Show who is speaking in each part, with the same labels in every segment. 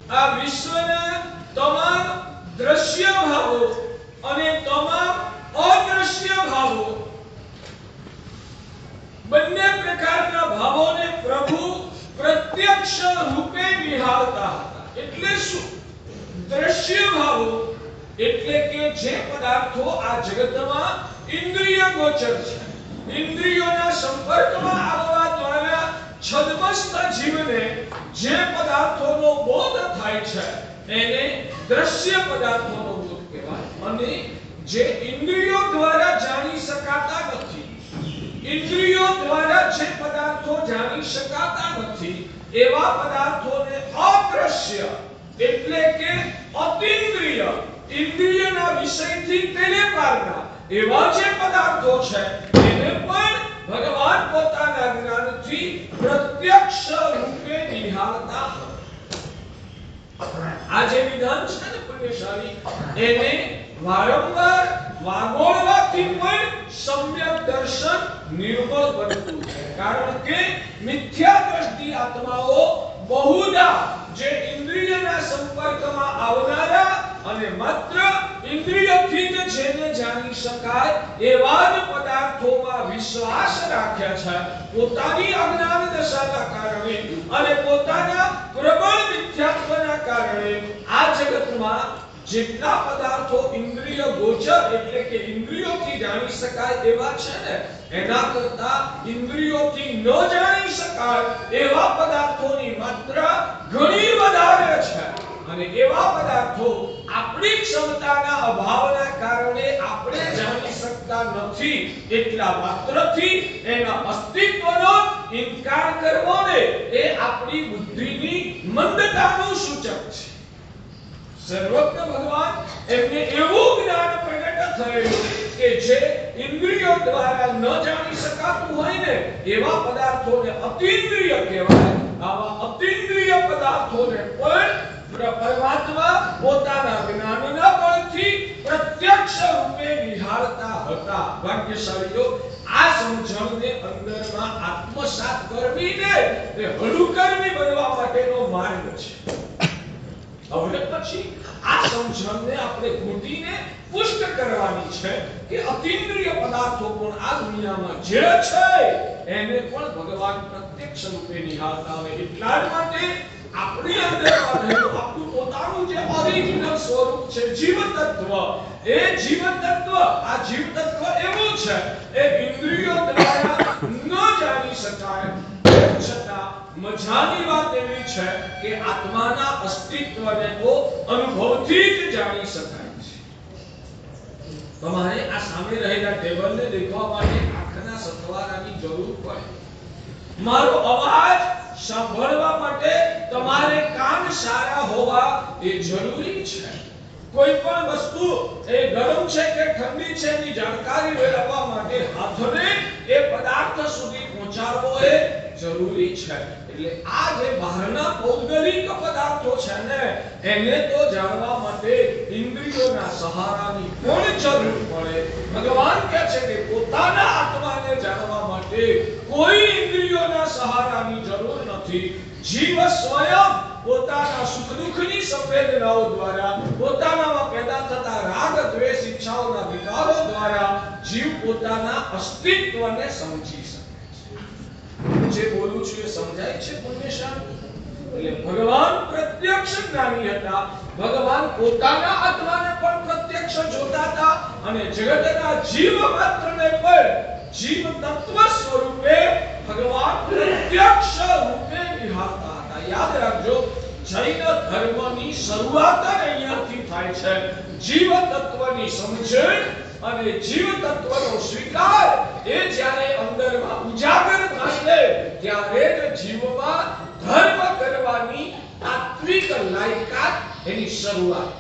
Speaker 1: આ વિશ્વના તમામ દ્રશ્ય ભાવો અને તમામ અદ્રશ્ય ભાવો બંને પ્રકારના ભાવોને પ્રભુ પ્રત્યક્ષ રૂપે નિહાળતા હતા। એટલે શું? દ્રશ્ય ભાવો એટલે કે જે પદાર્થો આ જગતમાં ઇન્દ્રિય ગોચર છે, ઇન્દ્રિયોના સંપર્કમાં આવવા દ્વારા છદ્મસ્થ જીવને જે પદાર્થોનો બોધ થાય છે એને દ્રશ્ય પદાર્થોનો બોધ કહેવાય। અને જે ઇન્દ્રિયો દ્વારા જાણી શકાતા નથી, ઇન્દ્રિયો દ્વારા જે પદાર્થો જાણી શકાતા નથી એવા પદાર્થોને અદ્રશ્ય એટલે કે અતિન્દ્રિય, ઇન્દ્રિયના વિષયથી તેને પારના એવા જે પદાર્થો છે એને પણ ભગવાન પોતાના જ્ઞાનથી પ્રત્યક્ષ રૂપે નિહાળતા હતા। આ જે વિધાન છે ને પુણ્યશાળી, એને વારંવાર વાગોળવાથી પણ સમ્યક દર્શન નિર્મળ બનતું છે। કારણ કે મિથ્યા દ્રષ્ટિ આત્માઓ બહુધા જે ઇન્દ્રિયના સંપર્કમાં આવનારા અને માત્ર ઇન્દ્રિયથી જ જેને જાણી શકાય એવા જ પદાર્થોમાં વિશ્વાસ રાખ્યા છે। પોતાની અજ્ઞાન દશાના કારણે અને પોતાના પ્રબળ મિથ્યાત્વના કારણે આ જગતમાં જેટલા પદાર્થો ઇન્દ્રિય ગોચર એટલે કે ઇન્દ્રિયોથી જાણી શકાય એવા છે ને એના કરતા ઇન્દ્રિયોથી ન જાણી શકાય એવા પદાર્થોની માત્રા ઘણી વધારે છે। અને એવા પદાર્થો આપણી ક્ષમતાના અભાવના કારણે આપણે જાણી શકતા નથી એટલા માત્રથી એના અસ્તિત્વનો ઇનકાર કરવો ને એ આપણી બુદ્ધિની મંદતાનું સૂચક છે। સર્વજ્ઞ ભગવાન એમને એવું જ્ઞાન પ્રગટ થયેલું કે જે ઇન્દ્રિયો દ્વારા ન જાણી શકાતું હોય ને એવા પદાર્થોને અતિન્દ્રિય કહેવાય। આવા અતિન્દ્રિય પદાર્થોને પણ પરમાત્મા પોતાના જ્ઞાનના બળથી પ્રત્યક્ષ રૂપે નિહાળતા હતા। ભાગ્યશાળીઓ, આ સમજણને અંદરમાં આત્મસાત કરવીને તે હળુકર્મી બનવા માટેનો માર્ગ છે। હવે પછી આ સમજણને આપણે ઘૂંટીને પુષ્ટ કરવાની છે કે અતિન્દ્રિય પદાર્થો પણ આ દુનિયામાં જે છે એને પણ ભગવાન પ્રત્યક્ષ રૂપે નિહાળતા હોય। એટલા જ માટે આપણી અંદરમાં રહેલું આપણું પોતાનું જે ઓરિજિનલ સ્વરૂપ છે જીવ તત્વ, એ જીવ તત્વ, આ જીવ તત્વ એવું છે એ ઇન્દ્રિયો દ્વારા ન જાણી શકાય। છતાં મજાની વાત એવી છે કે આત્માના અસ્તિત્વને તો અનુભવથી જ જાણી શકાય છે। તમારે આ સામે રહેલા ટેબલને દેખવા માટે આંખના સથવારાની જરૂર પડે, મારો અવાજ સાંભળવા માટે તમારે કાન સારા હોવા એ જરૂરી છે। કોઈ પણ વસ્તુ એ ગરમ છે કે ઠંડી છે એની જાણકારી મેળવવા માટે હાથને એ પદાર્થ સુધી પહોંચાડવો એ જરૂરી છે। એટલે આ જે બહારના ભૌગોલિક પદાર્થો છે ને એને તો જાણવા માટે ઇન્દ્રિયોના સહારાની પણ જરૂર પડે। ભગવાન કહે છે કે પોતાના આત્માને જાણવા માટે કોઈ ઇન્દ્રિયોના સહારાની જરૂર નથી। જીવ સ્વયં પોતાના સુખ દુઃખની સંવેદનાઓ દ્વારા, પોતાનામાં પેદા થતા રાગ દ્વેષ ઈચ્છાઓના વિકારો દ્વારા જીવ પોતાના અસ્તિત્વને સમજી શકે છે। જે બોલું છું એ સમજાય છે પુણ્યશાળી? એટલે ભગવાન પ્રત્યક્ષ જ્ઞાની હતા। ભગવાન પોતાના આત્માને પણ પ્રત્યક્ષ જોતા હતા અને જગતના જીવ માત્રને પણ જીવ તત્વ સ્વરૂપે ભગવાન પ્રત્યક્ષ રૂપે નિહાળતા હતા। યાદ રાખજો, જૈન ધર્મની શરૂઆત અહીંયાથી થાય છે। જીવ તત્વની સમજણ અને જીવ તત્વનો સ્વીકાર એ જ્યારે અંદરમાં ઉજાગર થાય ત્યારે જ જીવમાં ધર્મ કરવાની તાત્વિક લાયકાત એની શરૂઆત।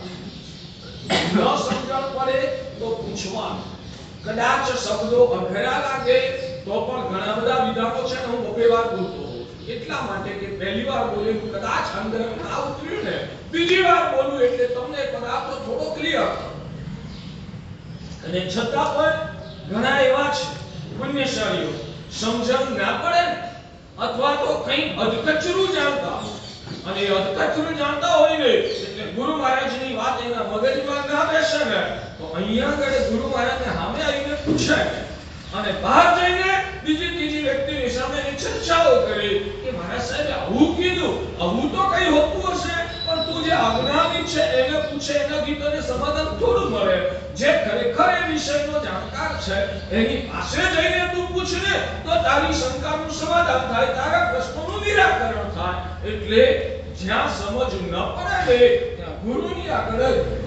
Speaker 1: ન સમજણ પડે તો પૂછવાનું, કદાચ શબ્દો અઘરા લાગે તો પણ ઘણા બધા વિધાનો છે ને હું બબે વાર બોલતો હોઉં એટલા માટે કે પહેલી વાર બોલેલું કદાચ અંદર ના ઉતર્યું ને બીજી વાર બોલું એટલે તમને પદાર્થ થોડો ક્લિયર। અને છતાં પણ ઘણા એવા છે પુણ્યશાળીઓ સમજણ ના પડે અથવા તો કંઈ અધકચરું જાણતા અને અધકચરું જાણતા હોય ને ને તો અહીંયા આગળ ગુરુ મહારાજને સામે આવીને પૂછે અને બહાર જઈને બીજી ત્રીજી વ્યક્તિની સામે ચર્ચાઓ કરે કે મારા સાહેબ આવું કીધું, આવું તો કઈ હોતું હશે, પણ તું જે અજ્ઞાની છે એને પૂછે એનાથી તને સમાધાન થોડું મળે. જે ખરેખર એ વિષયનો જાણકાર છે એની પાસે જઈને તું પૂછ ને તો તારી શંકાનું સમાધાન થાય, તારા પ્રશ્નોનું નિરાકરણ થાય. એટલે જ્યાં સમજ ન પડે ત્યાં ગુરુની આગળ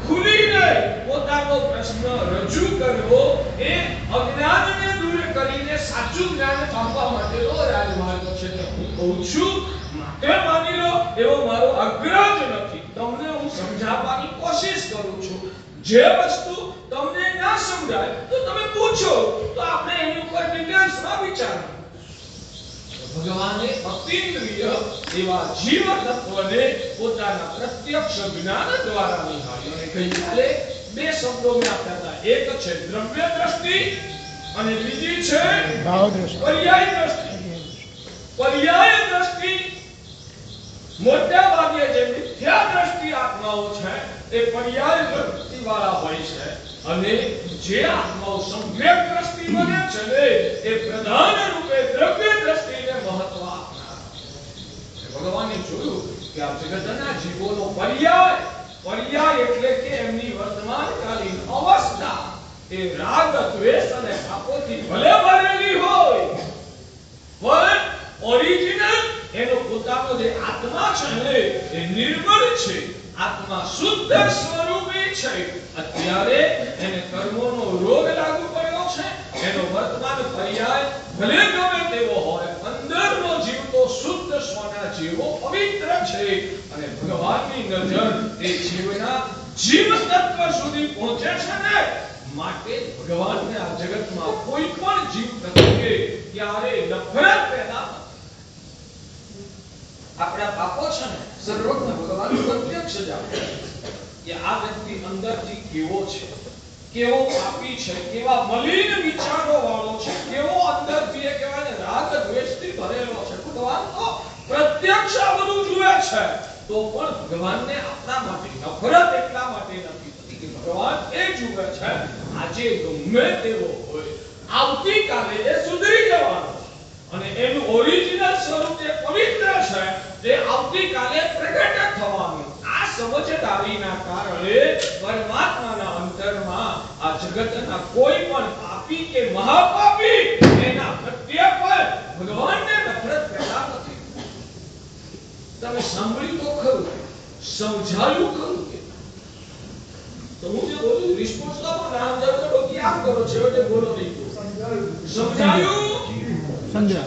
Speaker 1: ખુલીને પોતાનો પ્રશ્ન રજૂ કરવો એ અજ્ઞાનને દૂર કરીને સાચું જ્ઞાન પામવા માટેનો રાજમાર્ગ છે. હું કહું છું માટે માની લો એવો મારો આગ્રહ જ નથી, તમને હું સમજાવવાની કોશિશ કરું છું. જે વસ્તુ તમને ના સમજાય તો તમે પૂછો, તો આપણે એની ઉપર ડિટેલ્સમાં વિચારો. ભગવાને અતિન્દ્રિય એવા જીવ તત્વને પોતાના પ્રત્યક્ષ જ્ઞાન દ્વારા નિહાળ્યો. અને ગઈકાલે બે શબ્દો મેં આપ્યા હતા, એક છે દ્રવ્ય દ્રષ્ટિ અને બીજી છે પર્યાય દ્રષ્ટિ. પર્યાય દ્રષ્ટિ મોટા ભાગે જે મિથ્યા દ્રષ્ટિ આત્માઓ છે એ પર્યાય દ્રષ્ટિ વાળા હોય છે, અને જે આત્માઓ સમ્યક દ્રષ્ટિ બને છે એ પ્રધાન રૂપે દ્રવ્ય દ્રષ્ટિને મહત્વ આપનાર. ભગવાને જોયું કે આ જગતના જીવોનો પર્યાય એટલે કે એમની વર્તમાનકાલીન અવસ્થા એ રાગ દ્વેષ અને પાપોથી ભલે ભરેલી હોય, પણ ઓરિજિનલ એનો પોતાનો જે આત્મા છે ને એ નિર્મળ છે, આત્મા શુદ્ધ સ્વરૂપી છે. અત્યારે એને કર્મોનો રોગ લાગુ પડ્યો છે, એનો વર્તમાન પર્યાય ભલે ગમે તેવો હોય, અંદરનો જીવ તો શુદ્ધ સોના જેવો પવિત્ર છે. અને ભગવાનની નજર એ જીવના જીવ તત્વ સુધી પહોંચે છે ને માટે ભગવાનને આ જગતમાં કોઈ પણ જીવ તત્વે ક્યારે નફરત પેદા નથી. આપણા પાપો છે ને સર્વજ્ઞ ભગવાન પ્રત્યક્ષ જાણે કે આ વ્યક્તિ અંદરથી કેવો છે, કેવો પાપી છે, કેવા મલિન વિચારો વાળો છે, કેવો અંદરથી એ કહેવાય રાગ દ્વેષથી ભરેલો છે. ભગવાન તો પ્રત્યક્ષ આ બધું જુએ છે, તો પણ ભગવાનને આપણા માટે નફરત એટલા માટે નથી થતી કે ભગવાન એ જુએ છે આજે ગમે તેવો હોય, આવતીકાલે એ સુધરી જવાનો અને એનું ઓરિજિનલ સ્વરૂપ જે પવિત્ર છે તે આવતીકાલે પ્રગટ થવાનું. આ સમજદારીના કારણે પરમાત્માના અંતરમાં આ જગતના કોઈ પણ પાપી કે મહાપાપી એના પ્રત્યે પર ભગવાનને નફરત પેદા નથી. તમે સાંભળ્યું તો ખરું, સમજાયું ખરું કે તો હું જે બોલું રિસ્પોન્સ તો પણ નામ દર્દો કે આમ કરો છો એટલે બોલો નહીં.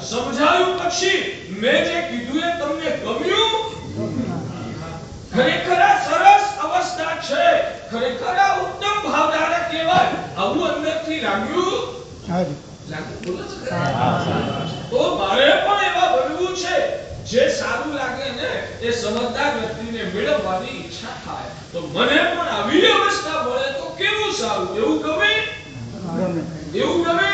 Speaker 1: સમજાયું પછી મેં જે કીધું એ તમને ગમ્યું? ખરેખર આ સરસ અવસ્થા છે, ખરેખર આ ઉત્તમ ભાવધારા કહેવાય. આવું અંદરથી લાગ્યું? બોલો તો મારે પણ એવા બનવું છે જે સારું લાગે ને એ સમજદાર વ્યક્તિને મેળવવાની ઈચ્છા થાય. તો મને પણ આવી અવસ્થા મળે તો કેવું સારું. એવું ગમે? એવું ગમે?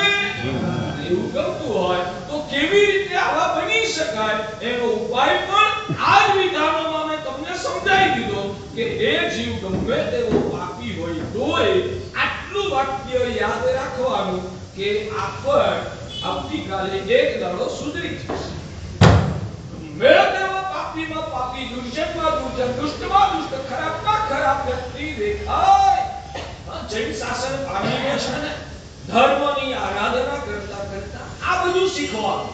Speaker 1: એવું ગમતું હોય તો કેવી રીતે આવા બની શકાય એનો ઉપાય પણ આ જ વિધાનોમાં મેં તમને સમજાવી દીધો કે એ જીવ ગમે તેવો પાપી હોય તોય આટલું વાક્ય યાદ રાખવાનું કે આપણ આવતીકાલે એક દાડો સુધરી જશે. મેળવવા પાપીમાં પાપી, દુર્જનમાં દુર્જન, દુષ્ટમાં દુષ્ટ, ખરાબમાં ખરાબ વ્યક્તિ દેખાય. જૈન શાસન પામીને છે ને ધર્મની આરાધના કરતા કરતા આ બધું શીખવાનું.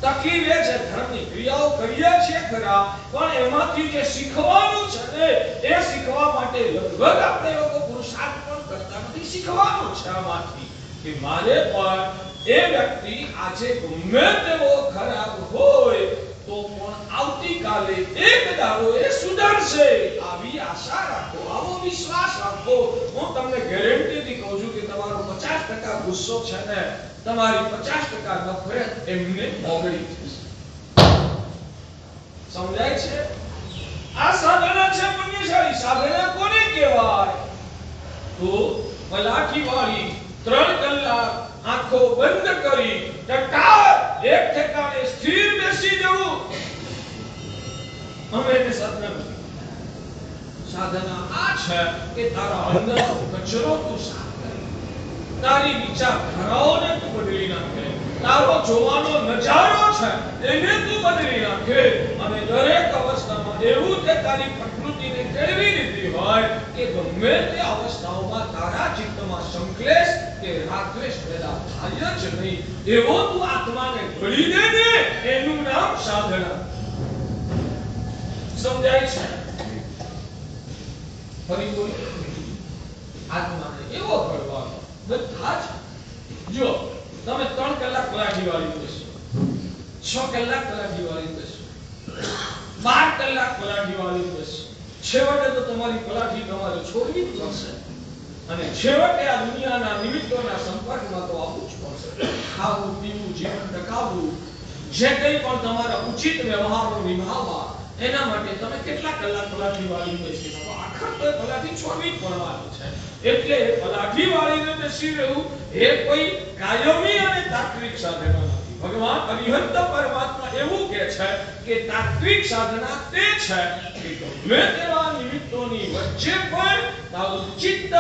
Speaker 1: તકલીફ એ છે ધર્મની ક્રિયાઓ કરીએ છીએ ખરા, પણ એમાંથી જે શીખવાનું છે ને એ શીખવા માટે લગભગ આપણે લોકો પુરુષાર્થ પણ કરતા નથી. શીખવાનું છે આમાંથી કે મારે પણ એ વ્યક્તિ આજે ગમે તેવો ખરાબ હોય તો પણ આવતીકાલે એક દાડો એ સુધરશે. આવી આશા રાખો, આવો વિશ્વાસ રાખો. હું તમને ગેરંટીથી કહું છું કે તમારો 50% ગુસ્સો છે ને તમારી 50% નફરત એમને ઓગળી જશે. સમજાય છે? આ સાધના છે પુણ્યશાળી સાધના. કોને કહેવાય? તો પલાઠી વાળી 3 કલાક આંખો બંધ કરી ટટાર એક ઠેકાણે સ્થિર બેસી જવું. અમે એને સાધના નથી. સાધના આ છે કે તારા અંદરનો કચરો તું સાફ કર, તારી વિચારધારાઓને તું બદલી નાખે, તારો જોવાનો નજારો છે એને તું બદલી નાખે, અને દરેક અવસ્થામાં એવું તે તારી પ્રકૃતિને કેળવી દીધી હોય કે ગમે તે અવસ્થાઓમાં તારા ચિત્તમાં સંકલેશ કે રાગદ્વેષ પેદા થાય જ નહીં, એવો તું આત્માને ઘડી દે ને, એનું નામ સાધના. સમજાય છે? ફરી બોલો. આત્માને એવો ઘડવાનો. બધા જ જો તમે 3 કલાક પલાઠી વાળી બેસો, 6 કલાક પલાઠી વાળી બેસો, 12 કલાક પલાઠી વાળી બેસો, છેવટે તો તમારી પલાઠી તમારે છોડવી જ પડશે, અને છેવટે આ દુનિયાના નિમિત્તોના સંપર્કમાં તો આવવું જ પડશે. ખાવું પીવું, જીવન ટકાવવું, જે કંઈ પણ તમારા ઉચિત વ્યવહારો નિભાવવા, એના માટે તમે કેટલા કલાક પલાઠી વાળી બેસી શકો? આખર તો પલાઠી છોડવી જ પડવાની છે. એટલે પલાઠી વાળીને બેસી રહેવું એ કોઈ કાયમી અને તાત્વિક સાધના નથી. ભગવાન અરિહંત પરમાત્મા એવું કહે છે કે તાત્વિક સાધના તે છે કે ગમે તેવા નિમિત્તોની વચ્ચે પણ તારું ચિત્ત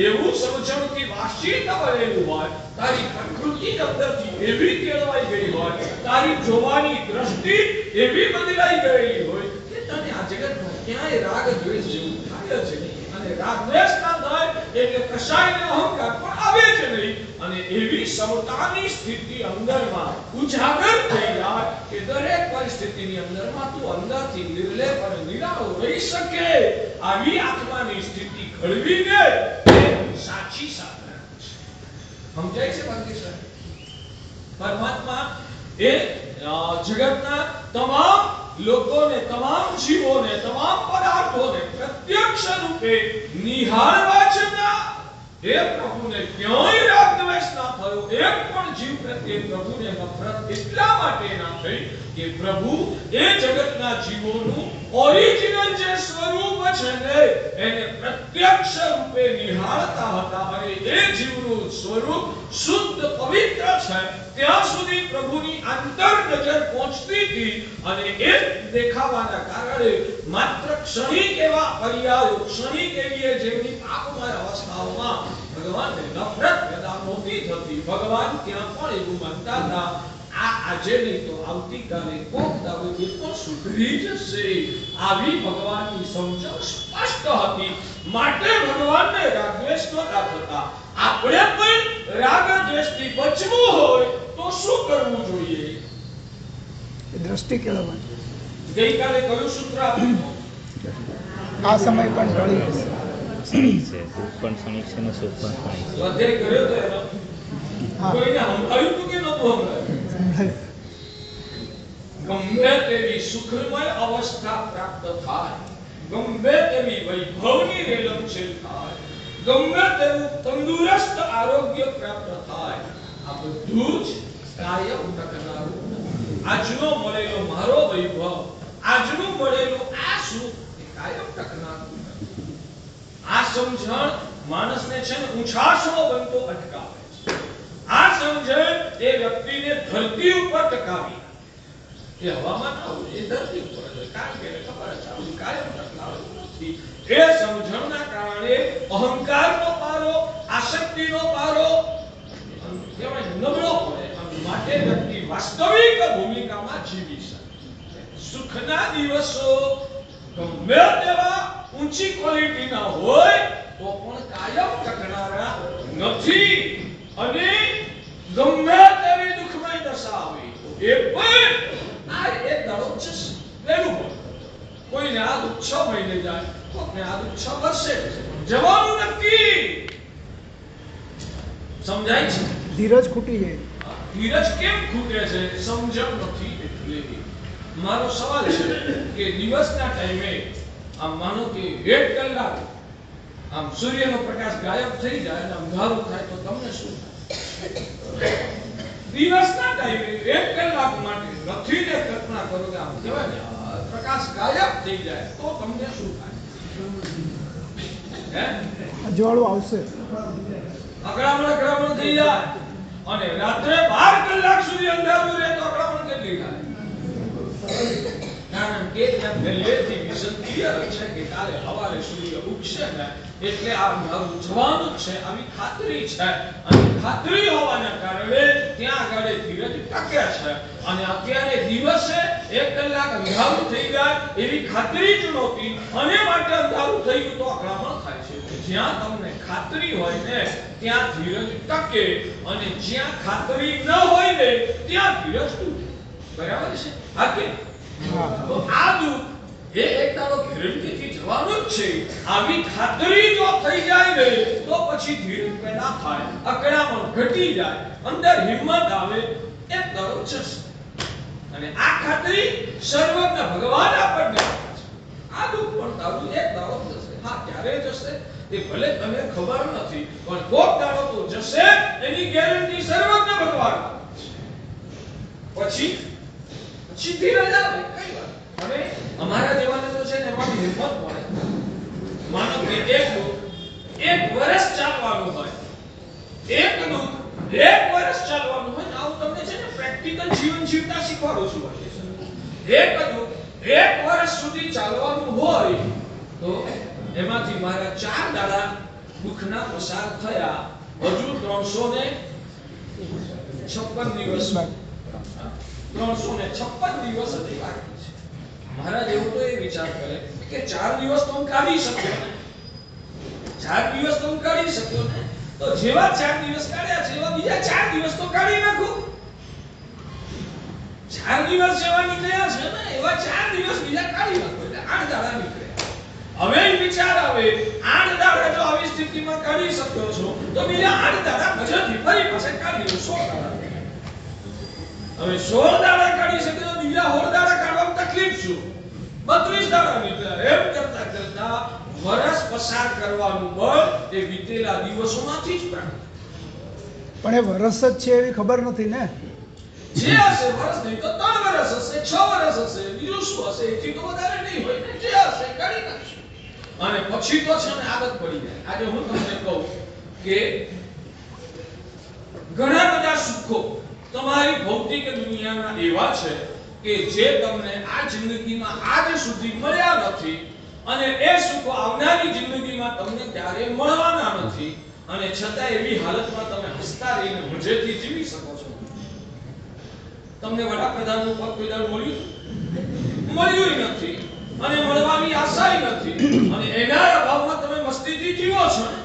Speaker 1: એવું સમજણથી વાસીત બનેલું હોય, તારી પ્રકૃતિ અંદરથી એવી કેળવાઈ ગઈ હોય, તારી જોવાની દ્રષ્ટિ એવી બદલાઈ ગયેલી હોય કે તને આ જગતમાં ક્યાંય રાગ દ્વેષ જેવું થાય જ નહીં, અને રાગ દ્વેષ ના થાય એટલે કશાયનો અહંકાર પણ આવે જ નહીં, અને એવી સમતાની સ્થિતિ અંદરમાં ઉજાગર થઈ જાય કે દરેક પરિસ્થિતિની અંદરમાં તું અંદરથી નિર્લેપ અને નિરાળો રહી શકે. આવી આત્માની સ્થિતિ ઘડવીને એ સાચી સાધના છે. સમજાય છે બાકી સાહેબ? પરમાત્મા એ જગતના તમામ લોકોને, તમામ જીવોને, તમામ પદાર્થોને પ્રત્યક્ષ રૂપે નિહાળવા છતાં હે પ્રભુને ક્યાંય રાગ દ્વેષ ના થયો, એક પણ જીવ પ્રત્યે પ્રભુને નફરત એટલા માટે ના થઈ કે પ્રભુ એ જગતના જીવોનું ઓરિજિનલ જે સ્વરૂપ છે ને એને પ્રત્યક્ષ રૂપે નિહાળતા હતા, અને એ જીવનું સ્વરૂપ શુદ્ધ પવિત્ર છે ત્યાં સુધી પ્રભુની આંતર નજર પહોંચતી હતી, અને એ દેખાવાના કારણે માત્ર ક્ષણિક એવા પર્યાયો, ક્ષણિક એવી જેવી પાપમય અવસ્થાઓમાં ભગવાનને નફરત પેદા નહોતી થતી. ભગવાન ત્યાં પણ એવું માનતા હતા આ આજે નહીં તો આવતીકાલે કોક દાડો એ પણ સુધરી જશે. આવી ભગવાનની સમજણ સ્પષ્ટ હતી, માટે ભગવાનને રાગ દ્વેષ નહોતા થતા. આપણે પણ રાગ દ્વેષથી બચવું હોય તો શું કરવું જોઈએ?
Speaker 2: દ્રષ્ટિ કેળવવાની.
Speaker 1: ગઈકાલે કયું સૂત્ર આપ્યું?
Speaker 2: આ સમય પણ ટળી જશે.
Speaker 3: છે દુઃખ પણ ક્ષણિક છે ને સુખ પણ ક્ષણિક છે.
Speaker 1: સ્વાધ્યાય કર્યો તો એનો કોઈને સમજાયું તું કે નહોતું સમજાયું? ગમે તેવી સુખમય અવસ્થા પ્રાપ્ત થાય, ગમે તેવી વૈભવની રેલમછેલ થાય, ગમે તેવું તંદુરસ્ત આરોગ્ય પ્રાપ્ત થાય, આ બધું જ કાયમ ટકનારું નથી. આજનો મળેલો મારો વૈભવ, આજનું મળેલું આ સુખ એ કાયમ ટકનારું નથી. આ સમજણ માણસને છે ને ઊંચાશો બનતો અટકાવે છે. આ સમજણ એ વ્યક્તિને ધરતી ઉપર ટકાવી, એ હવામાં ના હોય, એ ધરતી ઉપર હોય, કારણ કે ખબર છે આ કાયમ ટકનારું નથી. એ સમજણના કારણે અહંકારનો પારો, આસક્તિનો પારો કેવાય નબળો પડે, માટે વ્યક્તિ વાસ્તવિક ભૂમિકામાં જીવી શકે. સુખના દિવસો ગમે તેવા ઊંચી ક્વોલિટીના હોય તો પણ કાયમ ટકનારા નથી, અને ગમે તેવી દુઃખમય દશા આવે તો એ પણ આ એક દાડો જશે, વેલું હોય. કોઈને આ દુઃખ 6 મહિને જાય, કોઈને આ દુઃખ 6 વર્ષે જવાનું નક્કી. સમજાય છે?
Speaker 2: ધીરજ ખૂટી જાય.
Speaker 1: ધીરજ કેમ ખૂટે છે? સમજણ નથી એટલે. મારો સવાલ છે કે દિવસના ટાઈમે આમ માનો કે 1 કલાક આમ સૂર્યનો પ્રકાશ ગાયબ થઈ જાય અને અંધારું થાય તો તમને શું થાય? દિવસના ટાઈમે 1 કલાક માટે નથીને કલ્પના કરો કે આમ કહેવાય ને પ્રકાશ ગાયબ થઈ જાય તો તમને શું થાય? હે?
Speaker 2: અજવાળું આવશે,
Speaker 1: અકળામણ થઈ જાય, અને રાત્રે 12 કલાક સુધી અંધારું રહે તો અકળામણ કેટલી થાય? કારણ કે ત્યાં પહેલેથી વિઝન ક્લિયર છે કે કાલે સવારે સૂર્ય ઉગશે ને એટલે આ અંધારું જવાનું જ છે, આવી ખાતરી છે. અને ખાતરી હોવાના કારણે ત્યાં આગળ ધીરજ ટકે છે. અને અત્યારે દિવસે 1 કલાક અંધારું થઈ જાય એવી ખાતરી જ નહોતી, અને માટે અંધારું થઈ ગયું તો અકળામણ થાય છે. જ્યાં તમને ખાતરી હોય ને ત્યાં ધીરજ ટકે, અને જ્યાં ખાતરી ન હોય ને ત્યાં ધીરજ તૂટે. બરાબર છે? હા કે? તો આ દુઃખ એ એક દાડો ગેરંટીથી જવાનું જ છે. આવી ખાતરી જો થઈ જાય ને તો પછી ધીરજ પેદા થાય, અકળામણ ઘટી જાય, અંદર હિંમત આવે, એક દાડો જશે. અને આ ખાતરી સર્વજ્ઞ ભગવાન આપણને આપે છે. આ દુઃખ પણ તારું એક દાડો જશે. હા, ક્યારે જશે એ ભલે તને ખબર નથી, પણ કોક દાડો તો જશે, એની ગેરંટી સર્વજ્ઞ ભગવાન આપે છે. પછી ધીરજ આવે. કઈ વાત? હવે અમારા જેવાને તો છે ને એમાં હિંમત મળે. માનો કે એક વર્ષ ચાલવાનું હોય, એક વર્ષ ચાલવાનું હોય, આવું તમને છે ને પ્રેક્ટિકલ જીવન જીવતા શીખવાડું છું. એક વર્ષ સુધી ચાલવાનું હોય તો એમાંથી મારા 4 દાડા દુઃખના પસાર થયા, હજુ 356 દિવસ 356 દિવસ હજી બાકી છે. મહારાજ એવું તો એ વિચાર કરે કે 4 દિવસ તો હું કાઢી શક્યો ને, 4 દિવસ તો હું કાઢી શક્યો ને, તો જેવા 4 દિવસ કાઢ્યા છે એવા બીજા 4 દિવસ તો કાઢી નાખું. 4 દિવસ જેવા નીકળ્યા છે ને એવા 4 દિવસ બીજા કાઢી નાખો, એટલે 8 દાડા નીકળે. હવે વિચાર આવે 8 દાડા જો આવી સ્થિતિમાં કાઢી શક્યો છો તો બીજા 8 દાડા મજાથી ફરી પાછા કાઢી લો. 16 દાડા. હવે 16 દાડા કાઢી શકે તો બીજા 16 દાડા કાઢવામાં તકલીફ શું? 32 દાડા નીકળ્યા. એમ કરતા કરતા વર્ષ પસાર કરવાનું બળ એ વીતેલા દિવસોમાંથી જ પ્રાપ્ત.
Speaker 2: પણ એ વર્ષ જ છે એવી ખબર નથી ને.
Speaker 1: જે હશે વર્ષ નહીં તો 3 વર્ષ હશે, 6 વર્ષ હશે, બીજું શું હશે? એથી તો વધારે નહીં હોય ને. જે હશે કાઢી નાખશું. અને પછી તો છે ને આદત પડી જાય. આજે હું તમને કહું કે ઘણા બધા સુખો તમારી ભૌતિક દુનિયાના એવા છે કે જે તમને આ જિંદગીમાં આજ સુધી મળ્યા નથી, અને એ સુખો આવનારી જિંદગીમાં તમને ક્યારે મળવાના નથી, અને છતાં એવી હાલતમાં તમે હસતા રહીને મજેથી જીવી શકો છો. તમને વડાપ્રધાનનું પદ કોઈ દાડો મળ્યું નથી, અને મળવાની આશાય નથી, અને એના અભાવમાં તમે મસ્તીથી જીવો છો ને.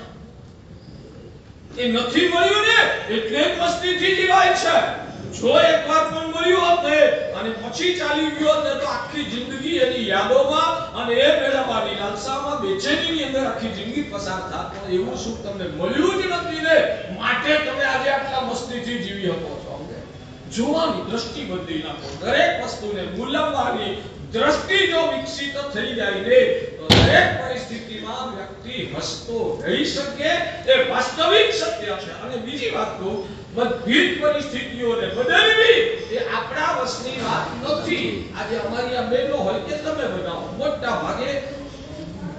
Speaker 1: એ નથી મળ્યું ને એટલે જ મસ્તીથી જીવાય છે. જો એકવાર પણ મળ્યું હોત ને અને પછી ચાલી ગયો હોત ને તો આખી જિંદગી એની યાદોમાં અને એ મેળવવાની લાલસામાં બેચેનીની અંદર આખી જિંદગી પસાર થાત. પણ એવું સુખ તમને મળ્યું જ નથી ને માટે તમે આજે આટલા મસ્તીથી જીવી શકો છો. જોવાની દ્રષ્ટિ બદલી નાખો. દરેક વસ્તુને મૂલવવાની દ્રષ્ટિ જો વિકસિત થઈ જાય ને તો દરેક પરિસ્થિતિમાં વ્યક્તિ હસતો રહી શકે. એ વાસ્તવિક સત્ય છે. અને બીજી વાત કહું, બધી જ પરિસ્થિતિઓને બદલવી એ આપણા વશની વાત નથી. આજે અમારી આ બહેનો હોય કે તમે બનાવો, મોટા ભાગે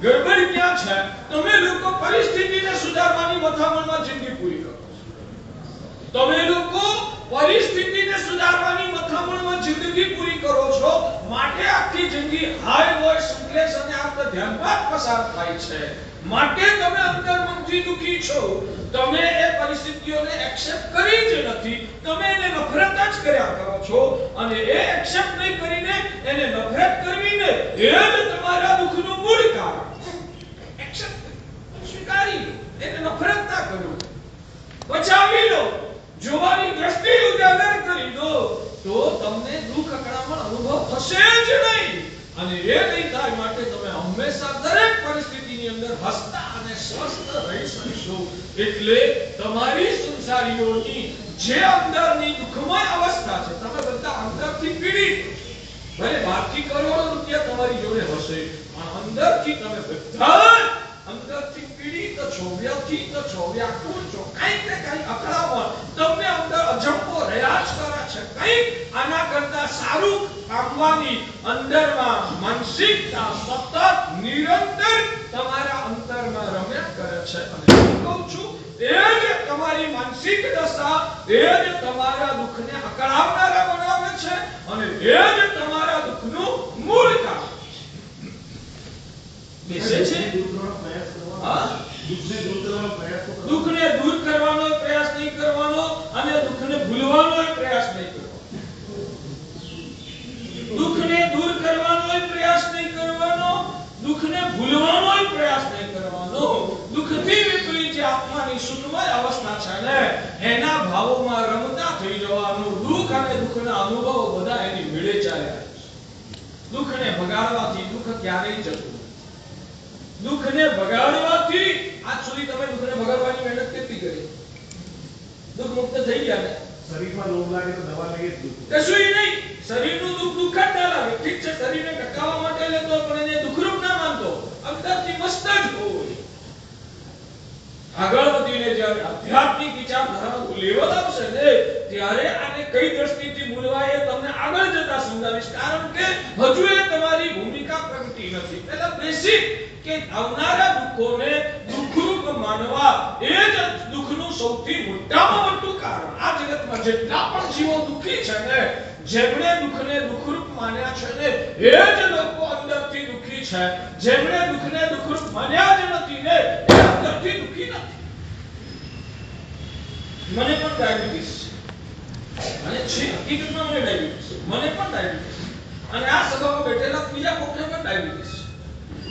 Speaker 1: ગડબડ ક્યાં છે? તમે લોકો પરિસ્થિતિને સુધારવાની મથામણમાં જિંદગી પૂરી કરો. તમે લોકો પરિસ્થિતિને સુધારવાની મથામણમાં જિંદગી પૂરી કરો છો, માટે આખી જિંદગી હાઈ વોઇસ ઇંગ્લિશ અને આત્મ ધ્યાનમાં પસાર થાય છે. માટે તમે અંતર્મનથી દુખી છો. તમે એ પરિસ્થિતિઓને એક્સેપ્ટ કરી જ નથી. તમે એને નફરત જ કર્યા કરો છો, અને એ એક્સેપ્ટ નહીં કરીને એને નફરત કરવીને એ જ તમારા દુઃખનું મૂળ કારણ. એક્સેપ્ટ સ્વીકારી લો, એને નફરત ના કરો, બચાવી લો, જોવાની દ્રષ્ટિ ઉજાગર કરી દો, તો તમને દુઃખ અકળામણ અનુભવ થશે જ નહીં. અને એ નહીં થાય માટે તમે હંમેશા દરેક પરિસ્થિતિની અંદર હસતા અને સ્વસ્થ રહી શકશો. એટલે તમારી સંસારીઓની જે અંદરની દુઃખમય અવસ્થા છે, તમે બધા અંદરથી પીડિત, ભલે બહારથી કરોડો રૂપિયા તમારી જોડે હશે, પણ અંદરથી તમે બધા અંદરથી પીડિત છો, વ્યથિત છો, વ્યાકુળ છો. કંઈક ને કંઈક અકળામણ તમને અંદર અજંપો રહ્યા જ કરે છે. કંઈક આના કરતા સારું પામવાની અંદરમાં માનસિકતા સતત નિરંતર તમારા અંતરમાં રમ્યા કરે છે. અને હું કહું છું, એ જ તમારી માનસિક દશા એ જ તમારા દુઃખને અકળાવનારા બનાવે છે, અને એ જ તમારા દુઃખનું મૂળ કારણ બેસે છે? હા? દુઃખને દૂર કરવાનો પ્રયાસ નહીં કરવાનો અને દુઃખને ભૂલવાનો પ્રયાસ નહીં કરવાનો. દુઃખને દૂર કરવાનો પ્રયાસ નહીં કરવાનો, દુઃખને ભૂલવાનો પ્રયાસ નહીં કરવાનો. દુઃખથી વિપરીત જે આત્માની સુખમય અવસ્થા છે ને એના ભાવોમાં રમતા થઈ જવાનું. દુઃખ અને દુઃખના અનુભવો બધા એની મેળે ચાલ્યા. દુઃખને ભગાડવાથી દુઃખ ક્યારેય જતું નથી. દુઃખને ભગાડવાથી આજ સુધી તમે દુઃખને ભગાડવાની મહેનત કેટલી કરી? દુઃખ મુક્ત થઈ ગયા ને?
Speaker 4: શરીરમાં રોગ લાગે તો દવા લઈએ જ દુઃખ.
Speaker 1: કશું નહીં. શરીરનું દુઃખ દુઃખ જ ના લાગે. ઠીક છે, શરીરને ટકાવવા માટે લેતો પણ એને દુઃખરૂપ ના માનતો. અંદરથી મસ્ત જ હોય. આગળ વધીને જ્યારે આધ્યાત્મિક વિચારધારાનો લેવલ આવશે ને ત્યારે આને કઈ દ્રષ્ટિથી મૂલવાય એ તમને આગળ જતા સમજાવીશ. કારણ કે હજુ એ તમારી ભૂમિકા પ્રગટી નથી. પહેલા બેસિક કે આવનારા દુઃખોને દુઃખરૂપ માનવા એ જ દુઃખનું સૌથી મોટામાં મોટું કારણ. આ જગતમાં જેટલા પણ જીવો દુઃખી છે ને, જેમણે દુઃખને દુઃખરૂપ માન્યા છે ને એ જ લોકો અંદરથી દુઃખી છે. જેમણે દુઃખને દુઃખરૂપ માન્યા જ નથી ને એ અંદરથી દુઃખી નથી. મને પણ ડાયાબિટીસ છે અને છે હકીકતમાં મને ડાયાબિટીસ છે. મને પણ ડાયાબિટીસ અને આ સભામાં બેઠેલા બીજા કોઈને પણ ડાયાબિટીસ છે.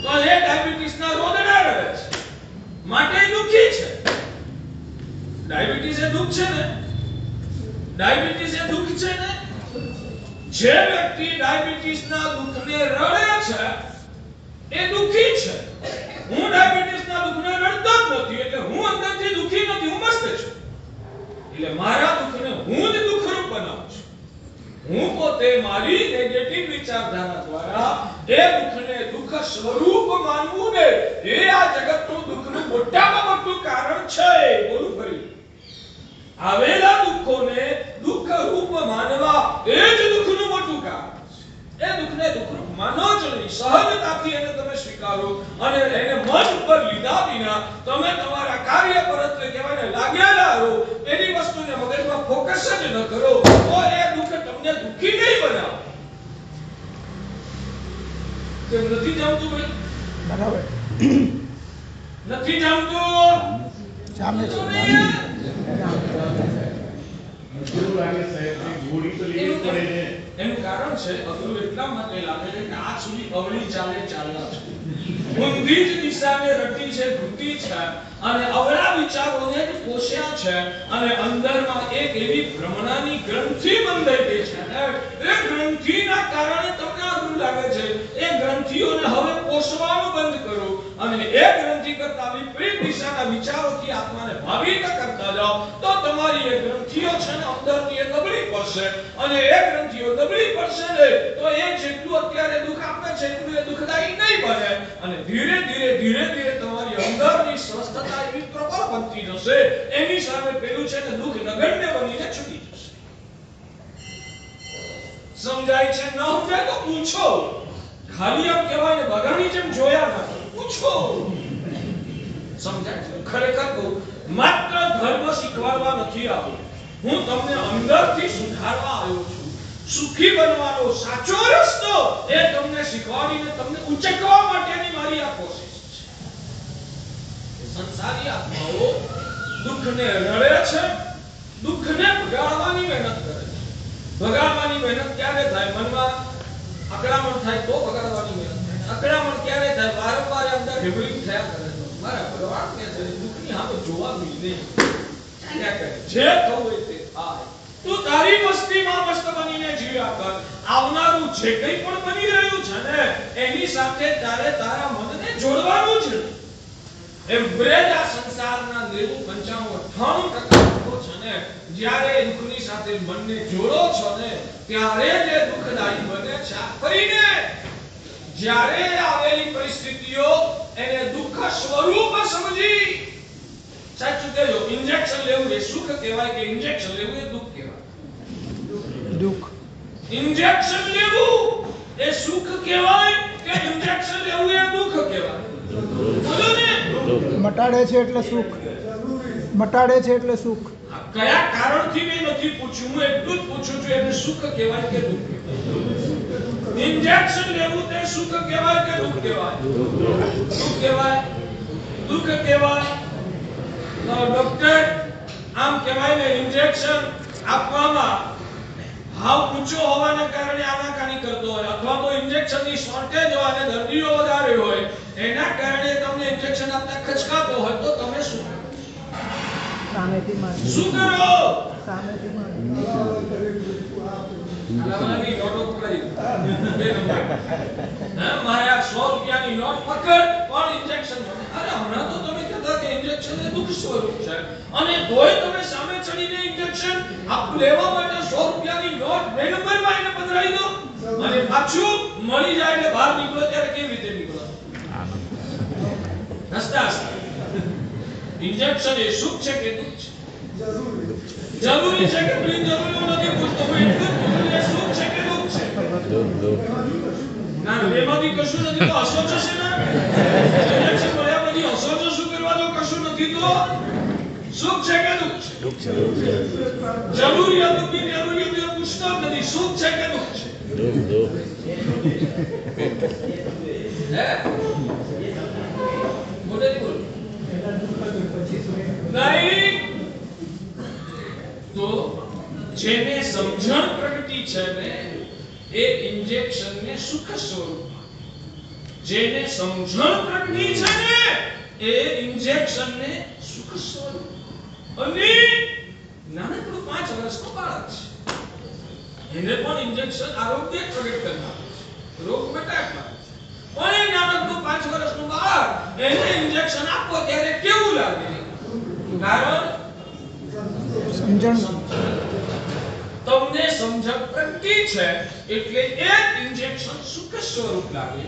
Speaker 1: તો એ ડાયાબિટીસના રોગના રહે છે માટે દુઃખી છે. ડાયાબિટીસ એ દુઃખ છે ને? ડાયાબિટીસ એ દુઃખ છે ને? જે વ્યક્તિ ડાયાબિટીસના દુઃખને રડે છે એ દુઃખી છે. હું ડાયાબિટીસના દુઃખને રડતો જ નથી એટલે હું અંદરથી દુઃખી નથી, હું મસ્ત છું. એટલે મારા દુઃખને હું જ દુઃખરૂપ બનાવું છું. હું પોતે મારી નેગેટિવ વિચારધારા દ્વારા એ દુઃખને દુઃખ સ્વરૂપ માનવું ને એ આ જગતનું દુઃખનું મોટામાં મોટું કારણ છે. બોલું ફરી, આવેલા દુઃખોને દુઃખ રૂપ માનવા એ જ દુઃખનું મોટું કારણ છે. એ દુઃખને દુઃખરૂપ માનો જ નહીં. સહજતાથી એને તમે સ્વીકારો અને એને મન પર લીધા વિના તમે તમારા કાર્ય પર કહેવાય લાગેલા રહો. એની વસ્તુને મગજમાં ફોકસ જ ન કરો તો એ દુઃખ તમને દુઃખી નહીં બનાવે. કેમ નથી જામતું ભાઈ?
Speaker 2: બરાબર.
Speaker 1: નથી જામતું?
Speaker 2: જામે છે.
Speaker 4: અઘરું લાગે સાહેબ, ગોળી તો લેવી જ પડે ને.
Speaker 1: એનું કારણ છે અઘરું એટલા માટે લાગે છે કે આજ સુધી અવળી ચાલે ચાલ્યા છે. ઊંધી જ દિશાને રટી છે, ઘૂંટી છે અને અવળા વિચારોને જ પોષ્યા છે અને અંદરમાં એક એવી ભ્રમણાની ગ્રંથિ બંધાઈ ગઈ છે ને એ ગ્રંથિના કારણે તમને અઘરું લાગે છે. એ ગ્રંથિઓને હવે પોષવાનું બંધ કરો અને એ ગ્રંથિ કરતા વિપરીત દિશાના વિચારોથી આત્માને ભાવિત કરતા જાઓ તો તમારી એ ગ્રંથિઓ છે ને અંદરની એ નબળી પડશે અને એ ગ્રંથિઓ નબળી પડશે ને તો એ જેટલું અત્યારે દુઃખ આપે છે એટલું એ દુઃખદાયી નહીં બને અને ધીરે ધીરે તમારી અંદરની સ્વસ્થતા એવી પ્રબળ બનતી જશે. એની સામે પેલું છે ને દુઃખ નગण्य બનીને છૂટી જશે. સમજાય છે? ન સમજાય તો પૂછો. ખાલી આમ કહેવાય ને બગાની જેમ જોયા ના પૂછો. સમજાય છે? ખરેખર કહું, માત્ર ધર્મ શીખવાડવા નથી આવ્યો. હું તમને અંદરથી સુધારવા આવ્યો છું. સુખી બનવાનો સાચો રસ્તો એ તમને શીખવાડીને તમને ઉચકવા માટેની મારી આ કોશિશ છે. સંસારી આત્માઓ દુઃખને રડે છે, દુઃખને ભગાડવાની મહેનત કરે છે. ભગાડવાની મહેનત ક્યારે થાય? મનમાં અકળામણ થાય તો ભગાડવાની મહેનત થાય. અકળામણ ક્યારે થાય? વારંવાર અંદર રિવલિંગ થયા કરે છે. મારા ભગવાન કે છે દુઃખની સામે જોવાનું નહીં. ચાલ્યા કરે. જે થવું હોય તે થાય. તું તારી મસ્તીમાં મસ્ત બનીને જીવ્યા કર. આવનારું જે કંઈ પણ બની રહ્યું છે ને એની સાથે તારે તારા મનને જોડવાનું છે. એમ બ્રેજ આ સંસારના 90-95-98% લોકો છે ને જ્યારે દુઃખની સાથે મનને જોડો છો ને ત્યારે જે દુઃખદાયી બને છે. ફરીને જ્યારે આવેલી પરિસ્થિતિઓ એને દુઃખ સ્વરૂપ સમજી સાચું કહેજો, ઇન્જેક્શન લેવું એ સુખ કહેવાય કે ઇન્જેક્શન લેવું એ દુઃખ કહેવાય?
Speaker 2: દુઃખ.
Speaker 1: ઇન્જેક્શન લેવું એ સુખ કહેવાય કે ઇન્જેક્શન લેવું એ દુઃખ કહેવાય? બોલો ને.
Speaker 2: મટાડે છે એટલે સુખ. મટાડે છે એટલે સુખ.
Speaker 1: કયા કારણથી મેં નથી પૂછ્યું, હું એટલું જ પૂછું છું એને સુખ કહેવાય કે દુઃખ કહેવાય? इंजेक्शन लेવું તે સુખ કહેવાય કે દુઃખ કહેવાય? સુખ કહેવાય, દુઃખ કહેવાય. તો ડોક્ટર આમ કહેવાય ને इंजेक्शन આપવામાં ભાવ ઊંચો હોવાના કારણે આનાકાની કરતો હોય અથવા તો इंजेक्शनની શોર્ટેજ હોય અને દર્દીઓ વધારે હોય એના કારણે તમને इंजेक्शन આપતા ખચકાતો હોય તો તમે શું કરો?
Speaker 5: સામેથી માર
Speaker 1: શું કરો?
Speaker 5: સામેથી માર
Speaker 1: આલાની નોટો પકડી બે નંબર હા મારા 100 રૂપિયાની નોટ પકડ પણ इंजेक्शन અરે હમણાં તો તમે કહેતા કે इंजेक्शन એ દુઃખ સ્વરૂપ છે અને તોય તમે સામે ચડીને इंजेक्शन આપ લેવા માટે 100 રૂપિયાની નોટ બે નંબરમાં એને પધરાવી દો અને પાછું મળી જાય એટલે બહાર નીકળો ત્યારે કેવી રીતે નીકળો? હસતા હસતા. इंजेक्शन એ સુખ છે કે દુઃખ છે? જરૂરી છે કે બિનજરૂરી નથી પૂછતો હું એટલું જ પૂછું કે સુખ છે કે દુઃખ છે? ના બેમાંથી કશું નથી તો હસો છે ને इंजेक्शन મળ્યા પછી હસો છો શું કરવા દો? કશું નથી તો સુખ છે કે દુઃખ છે?
Speaker 3: દુઃખ છે.
Speaker 1: જરૂરિયાત બિનજરૂરી હું પૂછતો જ નથી સુખ છે કે દુઃખ છે?
Speaker 3: દુઃખ.
Speaker 1: હે મોટેથી બોલો. નહીં તો જેને સમજણ પ્રગટી છે ને એ इंजेक्शन ને સુખ સ્વરૂપ, જેને સમજણ પ્રગટી છે ને એ इंजेक्शन ને સુખ સ્વરૂપ. અને નાનકડું 5 વર્ષનો બાળક છે એને પણ इंजेक्शन આરોગ્ય પ્રગટ કરનાર છે, રોગ મટાડનાર છે. પણ એ નાનકડું 5 વર્ષનું બાળક એને इंजेक्शन આપો ત્યારે કેવું લાગે? કારણ
Speaker 2: સમજણ
Speaker 1: તમને સમજણ પ્રગટી છે એટલે એ इंजेक्शन સુખ સ્વરૂપ લાગે.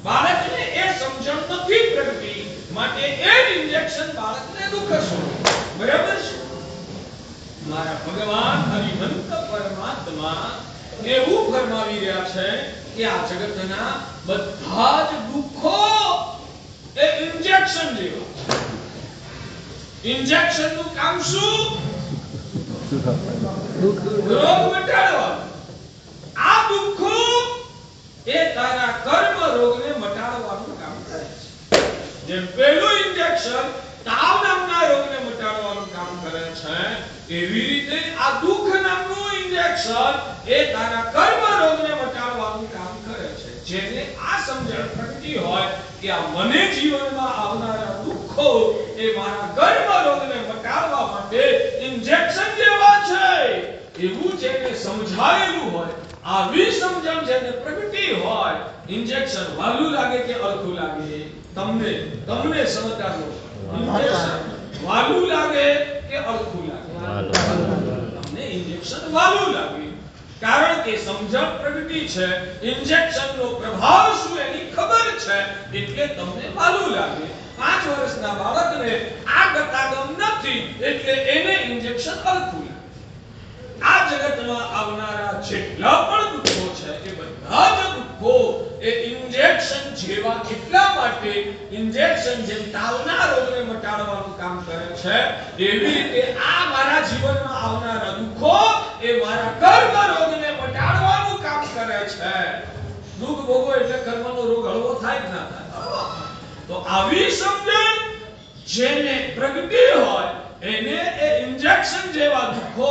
Speaker 1: બાળકને એ સમજણ નથી પ્રગટી માટે એ इंजेक्शन બાળકને દુઃખ સ્વરૂપ. બરાબર છે? મારા ભગવાન હરિભક્ત પરમાત્મા એવું ફરમાવી રહ્યા છે કે આ જગતના બધા જ દુઃખો એ इंजेक्शन જેવા છે. इंजेक्शन નું કામ શું? રોગ મટાડવાનું. આ દુઃખો એ તારા કર્મ રોગને મટાડવાનું કામ કરે છે. જેમ પહેલું इंजेक्शन તાવ નામના રોગને મટાડવાનું કામ કરે છે એવી રીતે આ દુઃખ નામનું इंजेक्शन એ તારા કર્મ રોગને મટાડવાનું કામ કરે છે. જેને આ સમજણ પ્રગટી હોય કે આ મને જીવનમાં આવનારા દુઃખો એ મારા કર્મ રોગને મટાડવા માટે इंजेक्शन જેવા છે એવું જેને સમજાયેલું હોય, આવી સમજણ જેને પ્રગટી હોય, इंजेक्शन વાલું લાગે કે અળખું લાગે? તમને સમજદાર લોકો इंजेक्शन વાલું લાગે કે અળખું લાગે? તમને इंजेक्शन વાલું લાગે કારણ કે સમજણ પ્રગટી છે, इंजेक्शन નો પ્રભાવ શું એની ખબર છે એટલે તમને વાલું લાગે. 5 વર્ષના બાળકને આ ગતાગમ નથી એટલે એને इंजेक्शन અળખું લાગે. આ જગતમાં આવનારા જેટલા પણ દુઃખો છે એ બધા જ દુઃખો એ इंजेक्शन જેવા એટલા માટે इंजेक्शन જેમ તાવના રોગને મટાડવાનું કામ કરે છે એવી રીતે આ મારા જીવનમાં આવનારા દુઃખો એ મારા કર્મ રોગને મટાડવાનું કામ કરે છે. દુઃખ ભોગવો એટલે કર્મનો રોગ હળવો થાય કે ના થાય? તો આવી સમજણ જેને પ્રગટી હોય એને એ इंजेक्शन જેવા દુઃખો